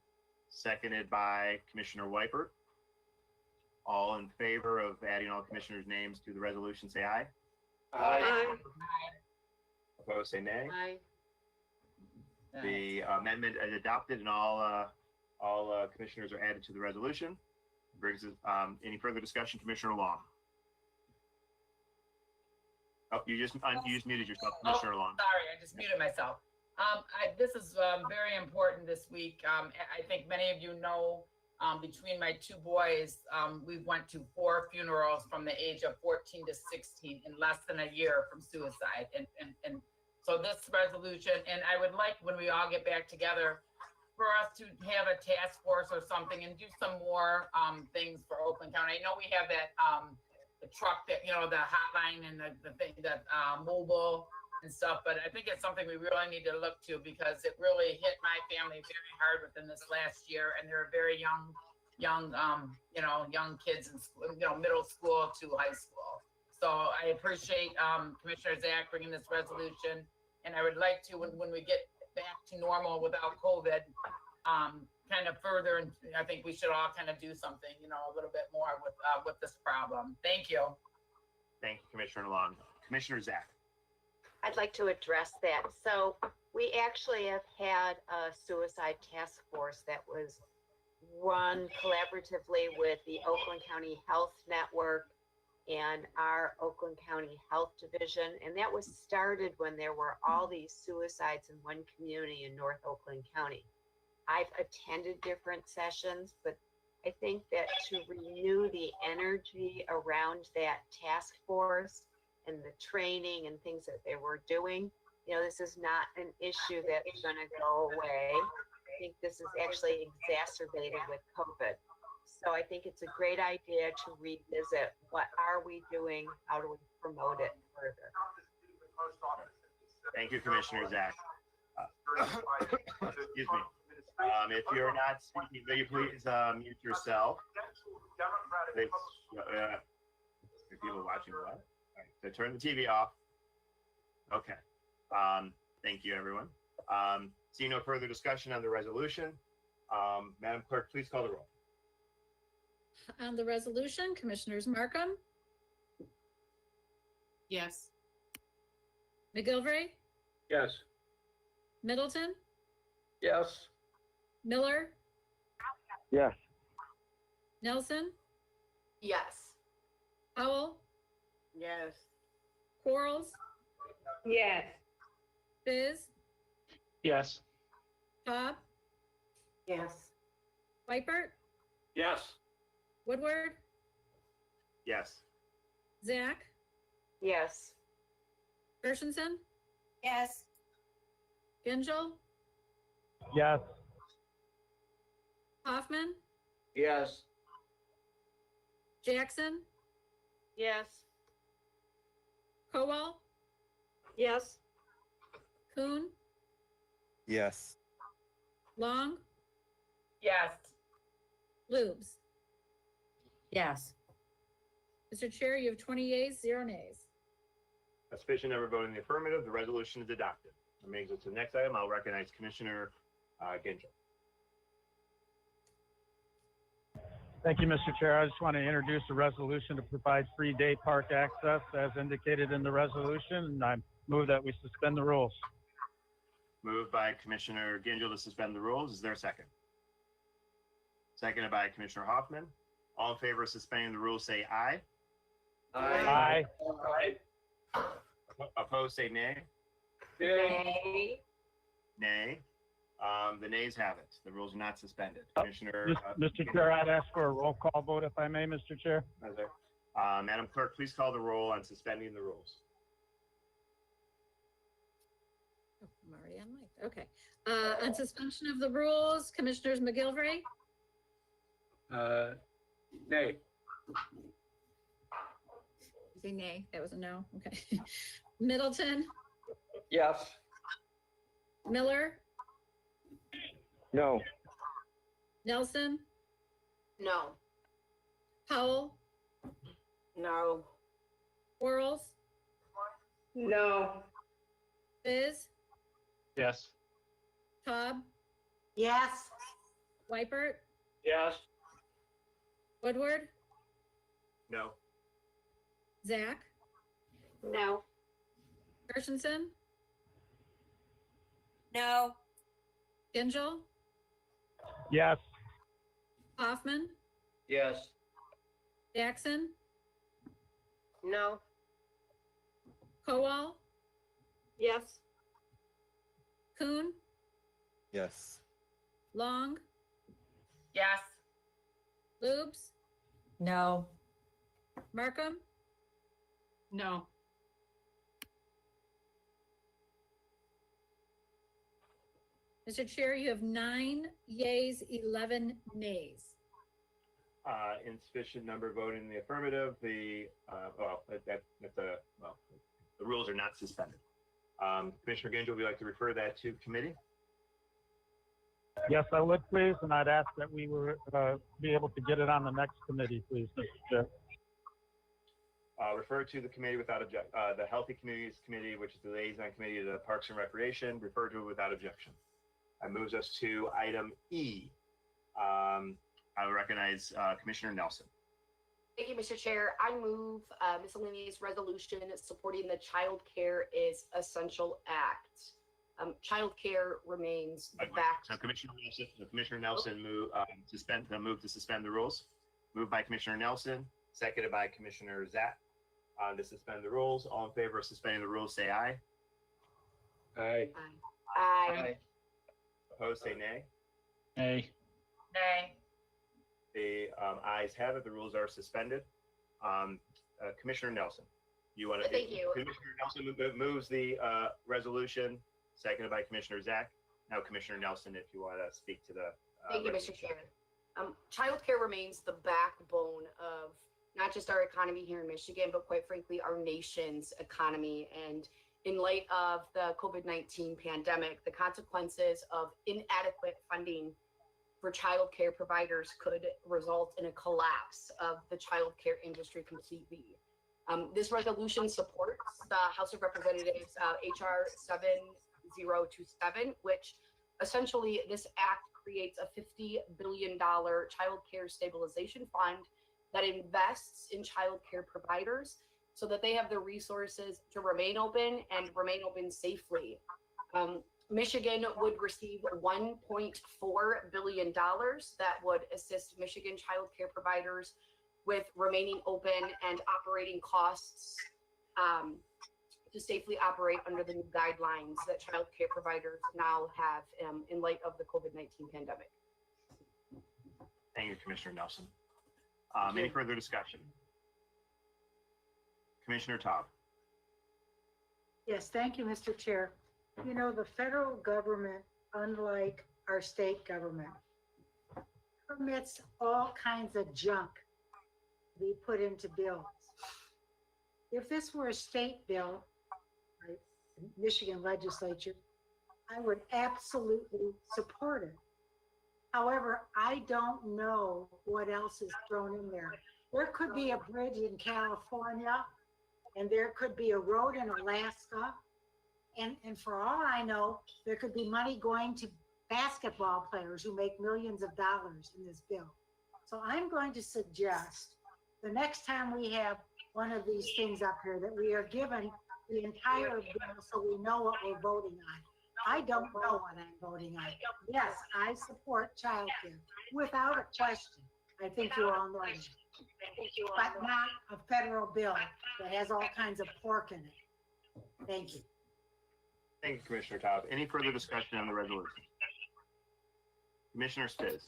seconded by Commissioner Whiteford. All in favor of adding all commissioners' names to the resolution, say aye. Aye. Opposed, say nay. Aye. The amendment is adopted and all commissioners are added to the resolution. Brings us, any further discussion, Commissioner Long? Oh, you just muted yourself, Commissioner Long. Sorry, I just muted myself. This is very important this week. I think many of you know, between my two boys, we went to 4 funerals from the age of 14 to 16 in less than a year from suicide. And so this resolution, and I would like when we all get back together for us to have a task force or something and do some more things for Oakland County. I know we have that the truck that, you know, the hotline and the thing that mobile and stuff, but I think it's something we really need to look to because it really hit my family very hard within this last year, and they're very young kids in school, middle school to high school. So I appreciate Commissioner Zach bringing this resolution, and I would like to, when we get back to normal without COVID, kind of further, and I think we should all kind of do something, a little bit more with this problem. Thank you. Thank you, Commissioner Long. Commissioner Zach. I'd like to address that. So we actually have had a suicide task force that was run collaboratively with the Oakland County Health Network and our Oakland County Health Division. And that was started when there were all these suicides in one community in North Oakland County. I've attended different sessions, but I think that to renew the energy around that task force and the training and things that they were doing, this is not an issue that's going to go away. I think this is actually exacerbated with COVID. So I think it's a great idea to revisit what are we doing? How do we promote it further? Thank you, Commissioner Zach. Excuse me. If you're not speaking, will you please mute yourself? People watching what? All right, so turn the TV off. Okay. Thank you, everyone. Seeing no further discussion on the resolution, Madam Clerk, please call the roll. On the resolution, Commissioners Markham, Yes. McGilvray, Yes. Middleton, Yes. Miller, Yes. Nelson, Yes. Howell, Yes. Quarles, Yes. Biz, Yes. Cobb, Yes. Whitebert, Yes. Woodward, Yes. Zach, Yes. Gershenson, Yes. Gingell, Yes. Hoffman, Yes. Jackson, Yes. Kowal, Yes. Kuhn, Yes. Long, Yes. Lubes. Yes. Mr. Chair, you have 20 yeas, 0 nays. A sufficient number voting in the affirmative, the resolution is adopted. That brings us to the next item. I'll recognize Commissioner Gingell. Thank you, Mr. Chair. I just want to introduce a resolution to provide free day park access as indicated in the resolution, and I move that we suspend the rules. Moved by Commissioner Gingell to suspend the rules. Is there a second? Seconded by Commissioner Hoffman. All in favor of suspending the rules, say aye. Aye. Opposed, say nay. Nay. Nay. The nays have it. The rules are not suspended. Commissioner. Mr. Chair, I'd ask for a roll call vote if I may, Mr. Chair. Madam Clerk, please call the roll on suspending the rules. Oh, I'm already on mic. Okay. On suspension of the rules, Commissioners McGilvray, Nay. say nay. That was a no. Okay. Middleton, Yes. Miller, No. Nelson, No. Howell, No. Quarles, No. Biz, Yes. Cobb, Yes. Whitebert, Yes. Woodward, No. Zach, No. Gershenson, No. Gingell, Yes. Hoffman, Yes. Jackson, No. Kowal, Yes. Kuhn, Yes. Long, Yes. Lubes, No. Markham, No. Mr. Chair, you have 9 yeas, 11 nays. Insufficient number voting in the affirmative. The rules are not suspended. Commissioner Gingell, would you like to refer that to committee? Yes, I would, please, and I'd ask that we were be able to get it on the next committee, please, Mr. Chair. Refer to the committee without the Healthy Communities Committee, which is the liaison committee to the Parks and Recreation. Refer to it without objection. That moves us to item E, I will recognize Commissioner Nelson. Thank you, Mr. Chair. I move miscellaneous resolution supporting the Child Care is Essential Act. Child care remains the back. So Commissioner Nelson move to suspend the rules. Moved by Commissioner Nelson, seconded by Commissioner Zach. To suspend the rules. All in favor of suspending the rules, say aye. Aye. Aye. Opposed, say nay. Nay. Nay. The ayes have it. The rules are suspended. Commissioner Nelson, you want to? Thank you. Commissioner Nelson moves the resolution, seconded by Commissioner Zach. Now, Commissioner Nelson, if you want to speak to the. Thank you, Mr. Chair. Childcare remains the backbone of not just our economy here in Michigan, but quite frankly, our nation's economy. And in light of the COVID-19 pandemic, the consequences of inadequate funding for childcare providers could result in a collapse of the childcare industry completely. This resolution supports the House of Representatives HR 7027, which essentially this act creates a $50 billion child care stabilization fund that invests in child care providers so that they have the resources to remain open and remain open safely. Michigan would receive $1.4 billion that would assist Michigan child care providers with remaining open and operating costs to safely operate under the new guidelines that child care providers now have in light of the COVID-19 pandemic. Thank you, Commissioner Nelson. Any further discussion? Commissioner Taub. Yes, thank you, Mr. Chair. You know, the federal government, unlike our state government, permits all kinds of junk to be put into bills. If this were a state bill, right, Michigan legislature, I would absolutely support it. However, I don't know what else is thrown in there. There could be a bridge in California, and there could be a road in Alaska. And for all I know, there could be money going to basketball players who make millions of dollars in this bill. So I'm going to suggest the next time we have one of these things up here that we are given the entire bill so we know what we're voting on. I don't know what I'm voting on. Yes, I support childcare without a question. I think you all know that. But not a federal bill that has all kinds of pork in it. Thank you. Thank you, Commissioner Taub. Any further discussion on the resolution? Commissioner Spiz.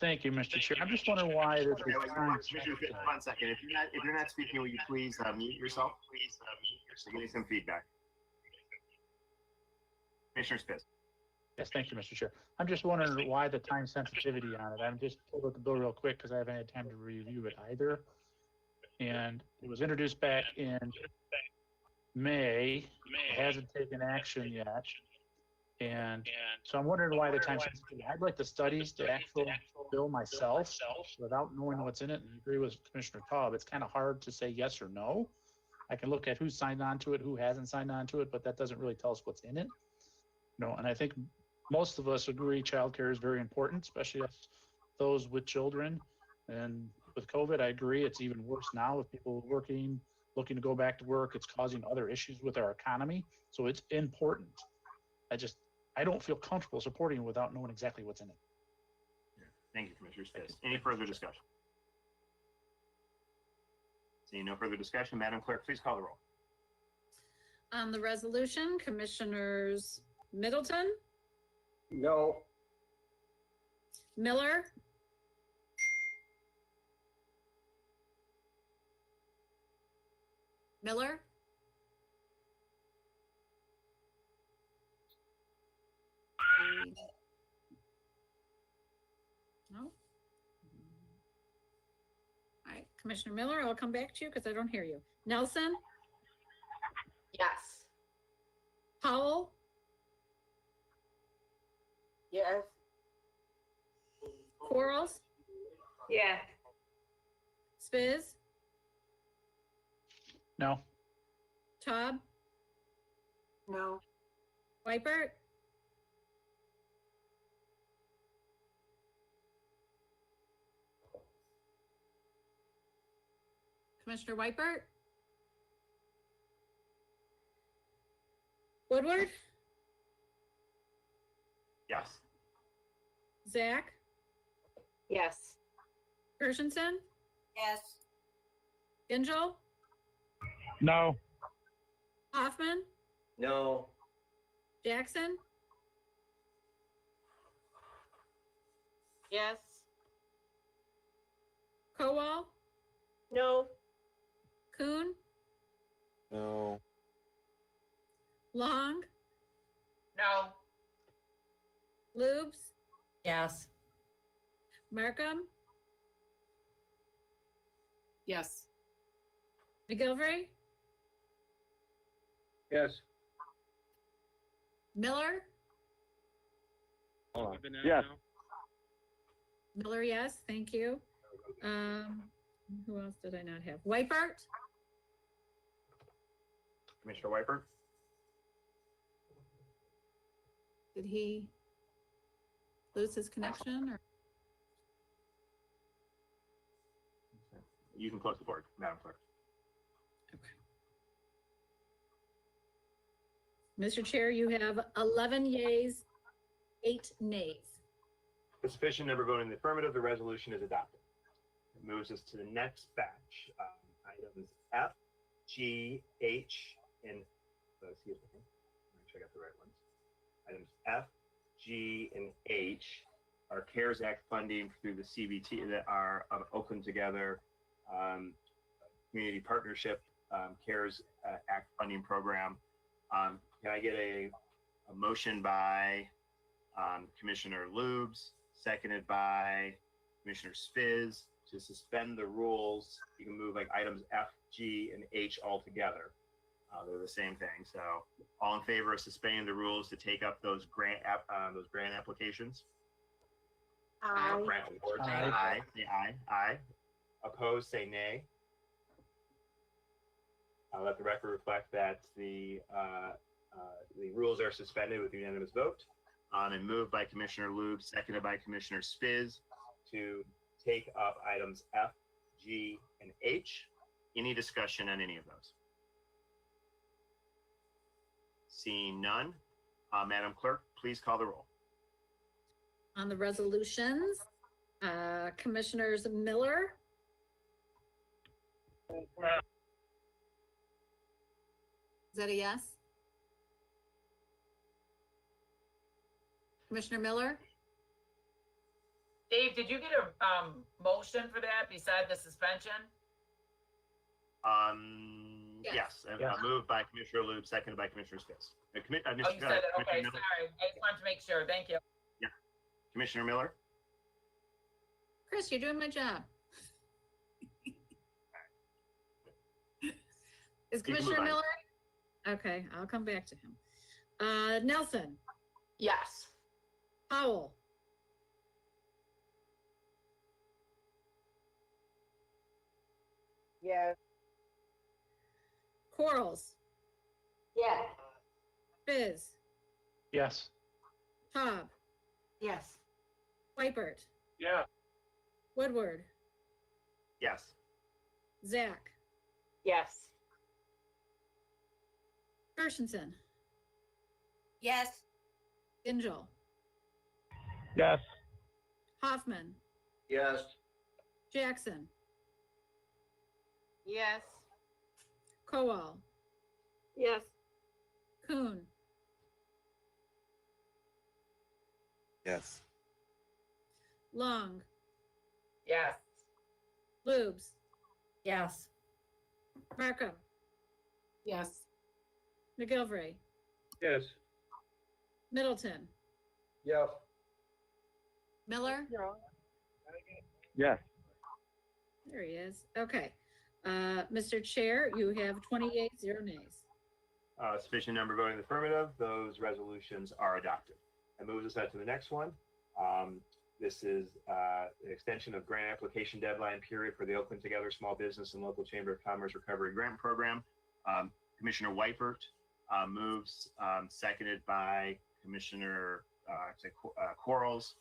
Thank you, Mr. Chair. I'm just wondering why this is time. Commissioner Spiz, 1 second. If you're not speaking, will you please mute yourself? Give me some feedback. Commissioner Spiz. Yes, thank you, Mr. Chair. I'm just wondering why the time sensitivity on it. I'm just pulled up the bill real quick because I haven't had time to review it either. And it was introduced back in May. It hasn't taken action yet. And so I'm wondering why the time sensitivity. I'd like to study the actual bill myself without knowing what's in it. And I agree with Commissioner Taub. It's kind of hard to say yes or no. I can look at who signed on to it, who hasn't signed on to it, but that doesn't really tell us what's in it. You know, and I think most of us agree childcare is very important, especially those with children. And with COVID, I agree it's even worse now with people working, looking to go back to work. It's causing other issues with our economy. So it's important. I don't feel comfortable supporting it without knowing exactly what's in it. Thank you, Commissioner Spiz. Any further discussion? Seeing no further discussion, Madam Clerk, please call the roll. On the resolution, Commissioners Middleton, No. Miller, Miller, no. All right, Commissioner Miller, I'll come back to you because I don't hear you. Nelson, Yes. Powell, Yes. Quarles, Yes. Spiz, No. Taub, No. Wipert, Commissioner Whitebird? Woodward? Yes. Zach? Yes. Kirshenson? Yes. Gingell? No. Hoffman? No. Jackson? Yes. Kowal? No. Kuhn? No. Long? No. Lubes? Yes. Markham? Yes. McGilvery? Yes. Miller? Yes. Miller, yes, thank you. Who else did I not have? Whitebird? Commissioner Whitebird? Did he lose his connection or? You can close the board, Madam Clerk. Mr. Chair, you have 11 yeas, 8 nays. With sufficient number voting in the affirmative, the resolution is adopted. It moves us to the next batch. Items F, G, H, and, excuse me, make sure I got the right ones. Items F, G, and H are CARES Act funding through the CBT that are of Oakland Together Community Partnership CARES Act funding program. Can I get a motion by Commissioner Lubes, seconded by Commissioner Spiz, to suspend the rules? You can move like items F, G, and H all together. They're the same thing. So, all in favor of suspending the rules to take up those grant applications? Aye. Grant awards. Aye. Aye. Say aye. Aye. Opposed, say nay. I'll let the record reflect that the rules are suspended with unanimous vote. And moved by Commissioner Lube, seconded by Commissioner Spiz, to take up items F, G, and H. Any discussion on any of those? Seeing none, Madam Clerk, please call the roll. On the resolutions, Commissioners Miller? Is that a yes? Commissioner Miller? Dave, did you get a motion for that beside the suspension? Yes. Yes. Moved by Commissioner Lube, seconded by Commissioner Spiz. Oh, you said it. Okay, sorry. I just wanted to make sure. Thank you. Commissioner Miller? Chris, you're doing my job. Is You can move Commissioner on. Miller? Okay, I'll come back to him. Nelson? Yes. Powell? Yes. Quarles? Yeah. Fizz? Yes. Cobb? Yes. Whitebird? Yeah. Woodward? Yes. Zach? Yes. Kirshenson? Yes. Gingell? Yes. Hoffman? Yes. Jackson? Yes. Kowal? Yes. Kuhn? Yes. Long? Yes. Lubes? Yes. Markham? Yes. McGilvery? Yes. Middleton? Yes. Miller? Yes. There he is. Okay. Mr. Chair, you have 28, 0 nays. Sufficient number voting in the affirmative, those resolutions are adopted. That moves us out to the next one. This is the extension of grant application deadline period for the Oakland Together Small Business and Local Chamber of Commerce Recovery Grant Program. Commissioner Whitebird moves, seconded by Commissioner Quarles,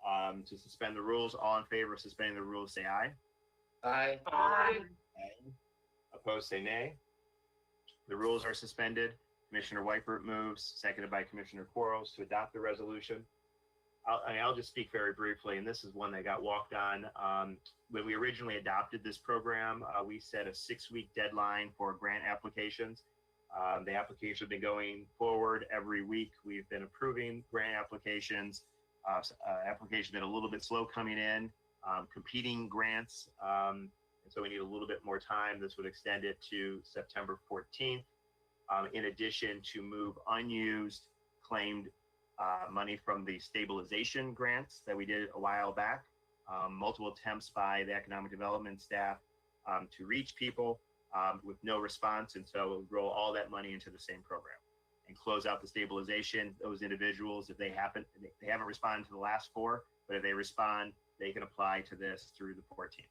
to suspend the rules. All in favor of suspending the rules, say aye. Aye. Aye. opposed, say nay. The rules are suspended. Commissioner Weipert moves, seconded by Commissioner Quarles, to adopt the resolution. I'll just speak very briefly, and this is one that got walked on. When we originally adopted this program, we set a 6-week deadline for grant applications. The applications have been going forward every week. We've been approving grant applications. Applications been a little bit slow coming in, competing grants. And so we need a little bit more time. This would extend it to September 14th. In addition to move unused claimed money from the stabilization grants that we did a while back, multiple attempts by the economic development staff to reach people with no response. And so we'll roll all that money into the same program and close out the stabilization. Those individuals, if they haven't responded to the last 4, but if they respond, they can apply to this through the 14th.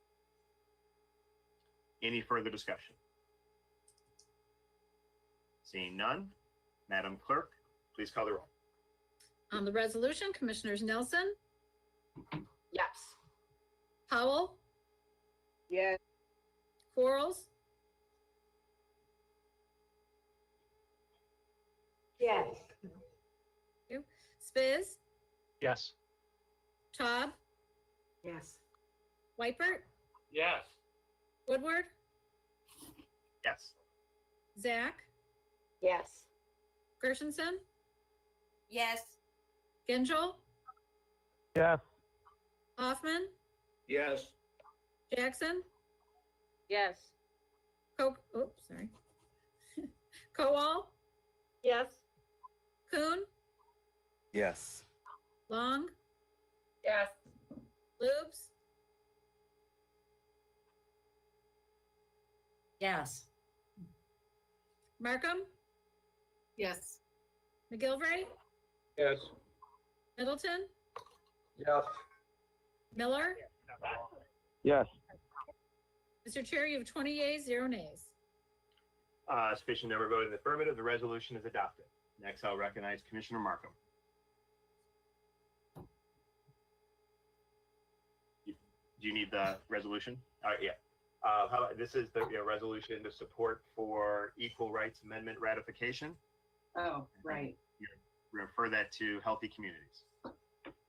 Any further discussion? Seeing none, Madam Clerk, please call the roll. On the resolution, Commissioners Nelson, Yes. Powell, Yes. Quarles, Yes. Spiz, Yes. Taub, Yes. Weipert, Yes. Woodward, Yes. Zach, Yes. Gershenson, Yes. Gengel, Yes. Hoffman, Yes. Jackson, Yes. Kowal, Yes. Kuhn, Yes. Long, Yes. Lubes, Yes. Markham, Yes. McGilvray, Yes. Middleton, Yes. Miller. Yes. Mr. Chair, you have 20 yeas, 0 nays. Sufficient number voted in the affirmative. The resolution is adopted. Next, I'll recognize Commissioner Markham. Do you need the resolution? All right, yeah. This is the resolution to support for Equal Rights Amendment ratification. Oh, right, Refer that to Healthy Communities.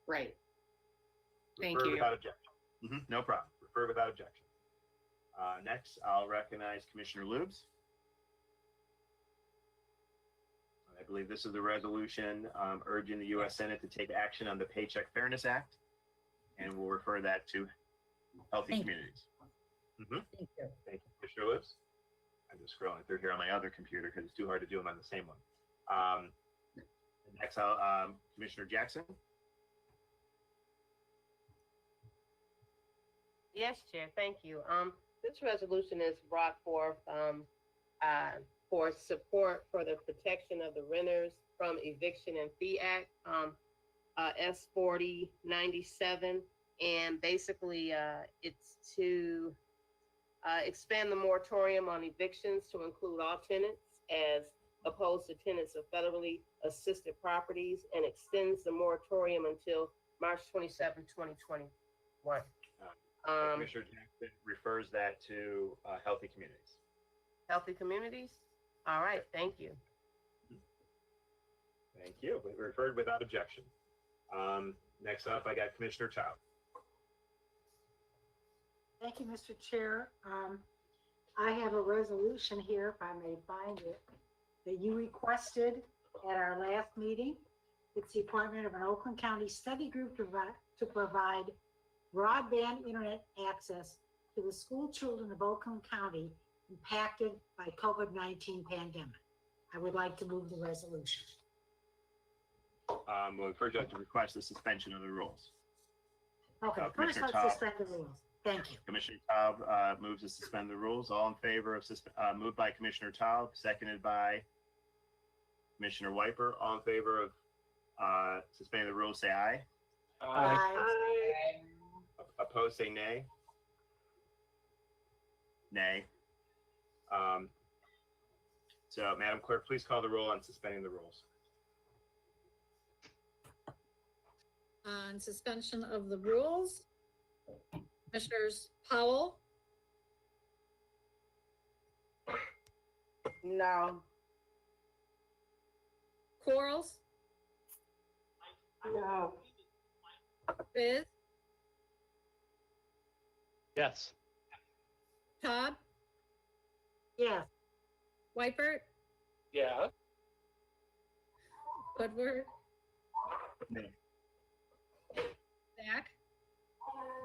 right. Thank Refer you. without objection. No problem. Refer without objection. Next, I'll recognize Commissioner Lubes. I believe this is the resolution urging the U.S. Senate to take action on the Paycheck Fairness Act, and we'll refer that to Healthy Communities. Thank you. Thank you, Commissioner Lubes. I'm just scrolling through here on my other computer because it's too hard to do them on the same one. Next, Commissioner Jackson. Yes, Chair, thank you. This resolution is brought forth for support for the protection of the renters from Eviction and Fee Act, S 4097. And basically, it's to expand the moratorium on evictions to include all tenants as opposed to tenants of federally assisted properties, and extends the moratorium until March 27, 2021. Commissioner Jackson refers that to Healthy Communities. Healthy Communities? All right, thank you. Thank you. Referred without objection. Next up, I got Commissioner Taub. Thank you, Mr. Chair. I have a resolution here, if I may find it, that you requested at our last meeting. It's the appointment of an Oakland County study group to provide broadband internet access to the school children of Oakland County impacted by COVID-19 pandemic. I would like to move the resolution. Well, first you have to request the suspension of the rules. Okay, first Commissioner let's Taub. suspend the rules. Thank you. Commissioner Taub moves to suspend the rules. All in favor of moved by Commissioner Taub, seconded by Commissioner Weipert. All in favor of suspending the rules, say aye. Aye. Opposed, say nay. Nay. So, Madam Clerk, please call the roll on suspending the rules. On suspension of the rules, Commissioners Powell, No. Quarles, No. Biz, Yes. Todd, Yes. Whitebird, Yeah. Woodward, Nay. Zach,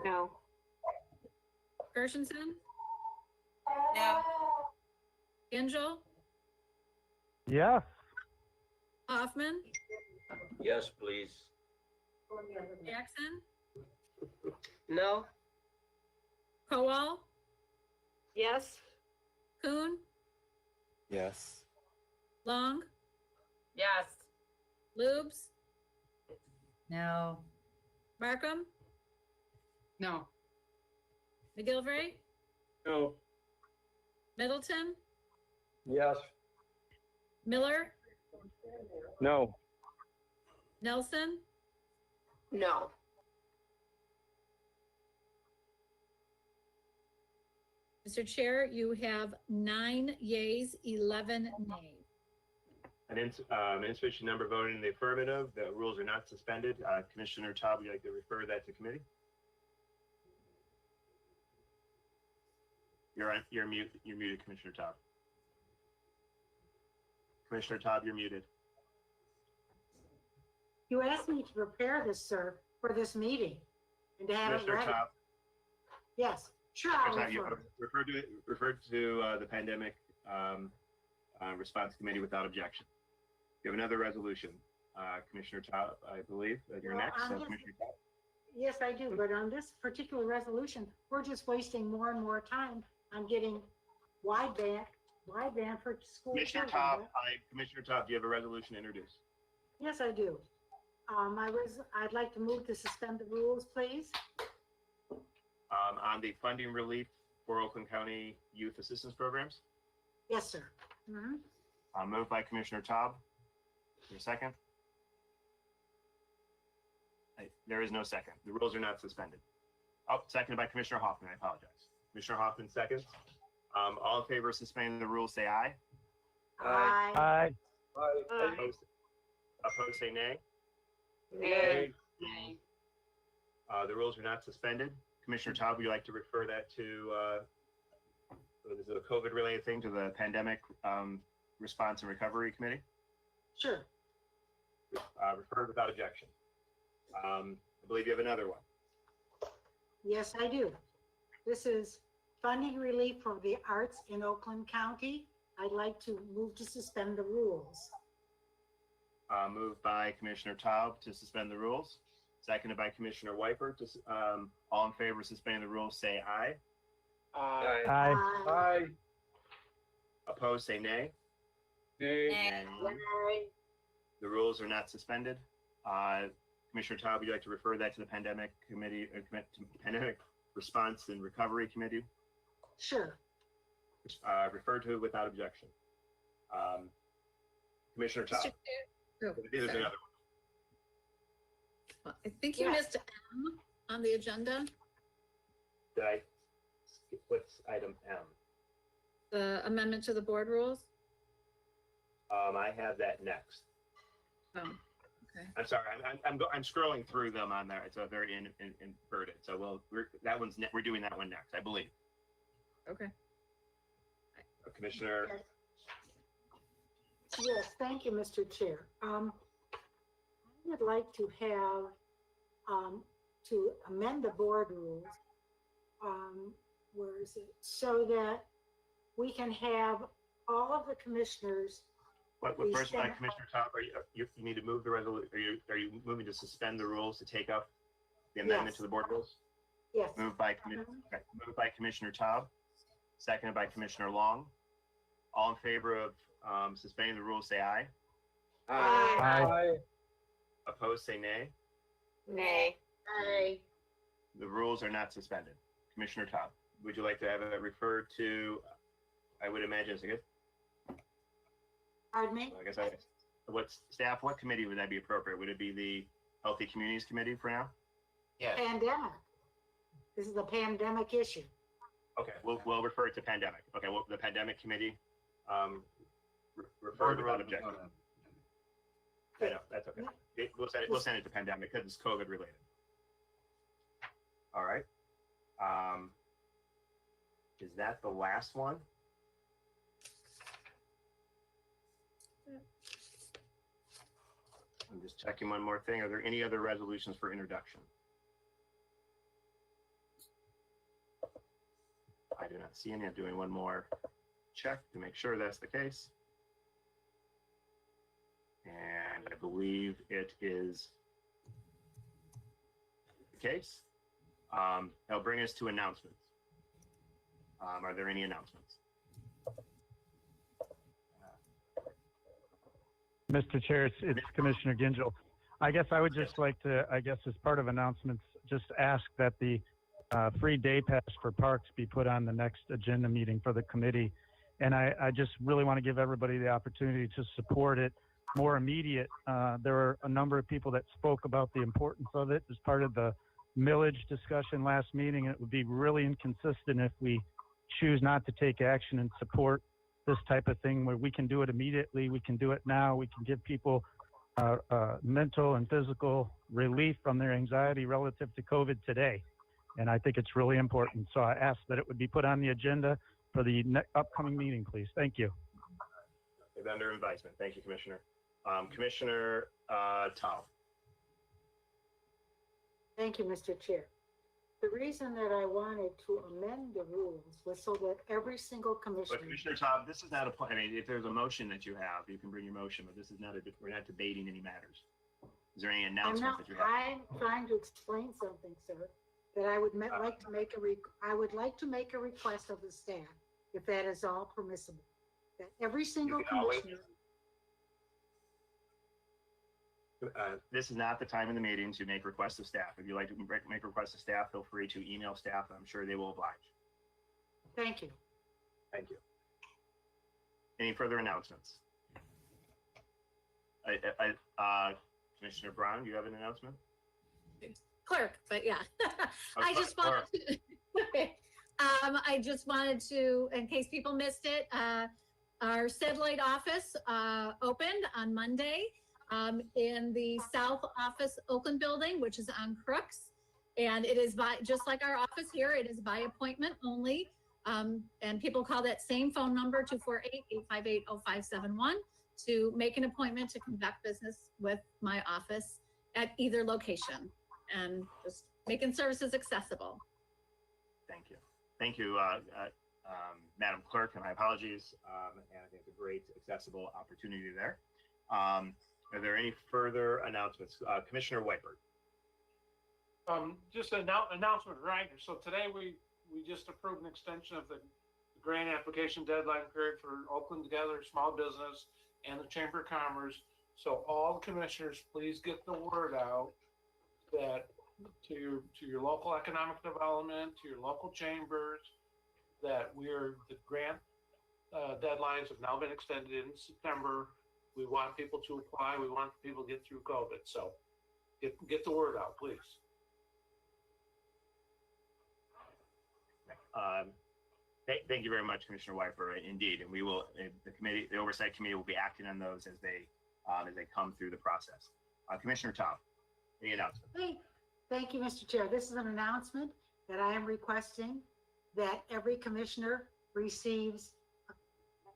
No. Gershenson, No. Angel, Yes. Hoffman, Yes, please. Jackson, No. Kowal, Yes. Kuhn, Yes. Long, Yes. Lubes, No. Markham, No. McGilvray, No. Middleton, Yes. Miller, No. Nelson, No. Mr. Chair, you have 9 yeas, 11 nays. An insufficient number voting in the affirmative. The rules are not suspended. Commissioner Todd, would you like to refer that to committee? You're muted, Commissioner Todd. Commissioner Todd, you're muted. You asked me to prepare this, sir, for this meeting and to have it Commissioner ready. Todd, Yes, sure, I'll Commissioner Todd, you refer. referred to the pandemic response committee without objection. You have another resolution, Commissioner Todd, I believe, that you're Well, next. I'm So just- Commissioner Todd. Yes, I do, but on this particular resolution, we're just wasting more and more time on getting wideband for school Commissioner children. Todd, Commissioner Todd, do you have a resolution to introduce? Yes, I do. I'd like to move to suspend the rules, please. On the funding relief for Oakland County Youth Assistance Programs. Yes, sir. Mhm. Moved by Commissioner Todd. Is there a second? There is no second. The rules are not suspended. Oh, seconded by Commissioner Hoffman. I apologize. Commissioner Hoffman seconds. All in favor of suspending the rules, say aye. Aye. Aye. Opposed, say nay. Nay. The rules are not suspended. Commissioner Todd, would you like to refer that to, is it a COVID-related thing, to the Pandemic Response and Recovery Committee? Sure. Referred without objection. I believe you have another one. Yes, I do. This is funding relief for the arts in Oakland County. I'd like to move to suspend the rules. Moved by Commissioner Taub to suspend the rules, seconded by Commissioner Wiper. All in favor of suspending the rules, say aye. Aye. Aye. Aye. Opposed, say nay. Nay. And the rules are not suspended. Commissioner Taub, would you like to refer that to the Pandemic Committee, to Pandemic Response and Recovery Committee? Sure. Referred to without objection. Commissioner Taub. Mr. Chair- oh, There's sorry. another I think you Yes. missed M on the agenda, one. Did I skip, what's item M? the amendment to the board rules. I have that next. Oh, okay. I'm sorry, I'm scrolling through them on there. It's a very inverted. So we're doing that one next, I believe. Okay. Commissioner, Yes, thank you, Mr. Chair. I would like to have, to amend the board rules. Where is it? So that we can have all of the commissioners. we first, stand- Commissioner Top, you need to move the resolution. Are you moving to suspend the rules to take up the amendment Yes. to the board rules? Yes. Moved by Commissioner Taub, seconded by Commissioner Long. All in favor of suspending the rules, say aye. Aye. Opposed, say nay. Nay. Aye. The rules are not suspended. Commissioner Taub, would you like to have it referred to, I would imagine, it's a good, Pardon me? I guess what committee would that be appropriate? Would it be the Healthy Communities Committee for now? Pandemic. This is a pandemic issue. Okay, we'll refer it to pandemic. Okay, well, the pandemic committee, Refer without objection. I know, that's okay. We'll send it to pandemic because it's COVID related. All right. Is that the last one? I'm just checking one more thing. Are there any other resolutions for introduction? I do not see any. I'm doing one more check to make sure that's the case. And I believe it is the case. That'll bring us to announcements. Are there any announcements? Mr. Chair, it's Commissioner Gingell. I guess I would just like to, as part of announcements, just ask that the free day pass for parks be put on the next agenda meeting for the committee. And I just really want to give everybody the opportunity to support it more immediate. There were a number of people that spoke about the importance of it as part of the millage discussion last meeting. It would be really inconsistent if we choose not to take action and support this type of thing where we can do it immediately. We can do it now. We can give people mental and physical relief from their anxiety relative to COVID today. And I think it's really important. So I ask that it would be put on the agenda for the upcoming meeting, please. Thank you. Under advisement. Thank you, Commissioner. Commissioner Tao. Thank you, Mr. Chair. The reason that I wanted to amend the rules was so that every single commissioner. But Commissioner Tao, this is not a point. I mean, if there's a motion that you have, you can bring your motion, but this is not we're not debating any matters. Is there any announcements that you have? I'm trying to explain something, sir, that I would like to make I would like to make a request of the staff, if that is all permissible, that every single commissioner. This is not the time in the meeting to make requests of staff. If you'd like to make requests of staff, feel free to email staff. I'm sure they will oblige. Thank you. Thank you. Any further announcements? Commissioner Brown, do you have an announcement? Clerk, but yeah. Oh, I just wanted to, I just wanted to, in case people missed it, our Sedlight office opened on Monday in the South Office Oakland building, which is on Crooks. And it is by, just like our office here, it is by appointment only. And people call that same phone number, 248-858-0571, to make an appointment to conduct business with my office at either location, and just making services accessible. Thank you. Thank you, Madam Clerk, and my apologies. And I think it's a great accessible opportunity there. Are there any further announcements? Commissioner Whitebird. Just an announcement, right? So today we just approved an extension of the grant application deadline period for Oakland Together Small Business and the Chamber of Commerce. So all commissioners, please get the word out that to your local economic development, to your local chambers, that the grant deadlines have now been extended in September. We want people to apply. We want people to get through COVID. So get the word out, please. Thank you very much, Commissioner Whitebird. Indeed, and we will. The oversight committee will be acting on those as they come through the process. Commissioner Tao, any announcement? Thank you, Mr. Chair. This is an announcement that I am requesting that every commissioner receives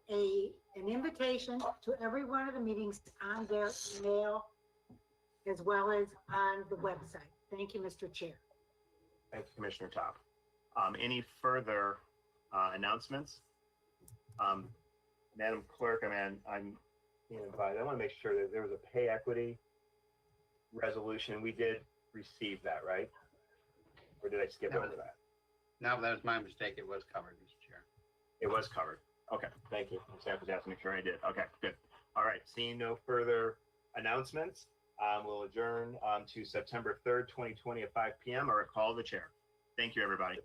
an invitation to every one of the meetings on their email as well as on the website. Thank you, Mr. Chair. Thank you, Commissioner Tao. Any further announcements? Madam Clerk, I'm being invited. I want to make sure that there was a pay equity resolution. We did receive that, right? Or did I skip over that? No, that was my mistake. It was covered, Mr. Chair. It was covered. Okay, thank you. Staff was asking to make sure I did. Okay, good. All right, seeing no further announcements, we'll adjourn to September 3rd, 2020 at 5 p.m. or a call of the chair. Thank you, everybody.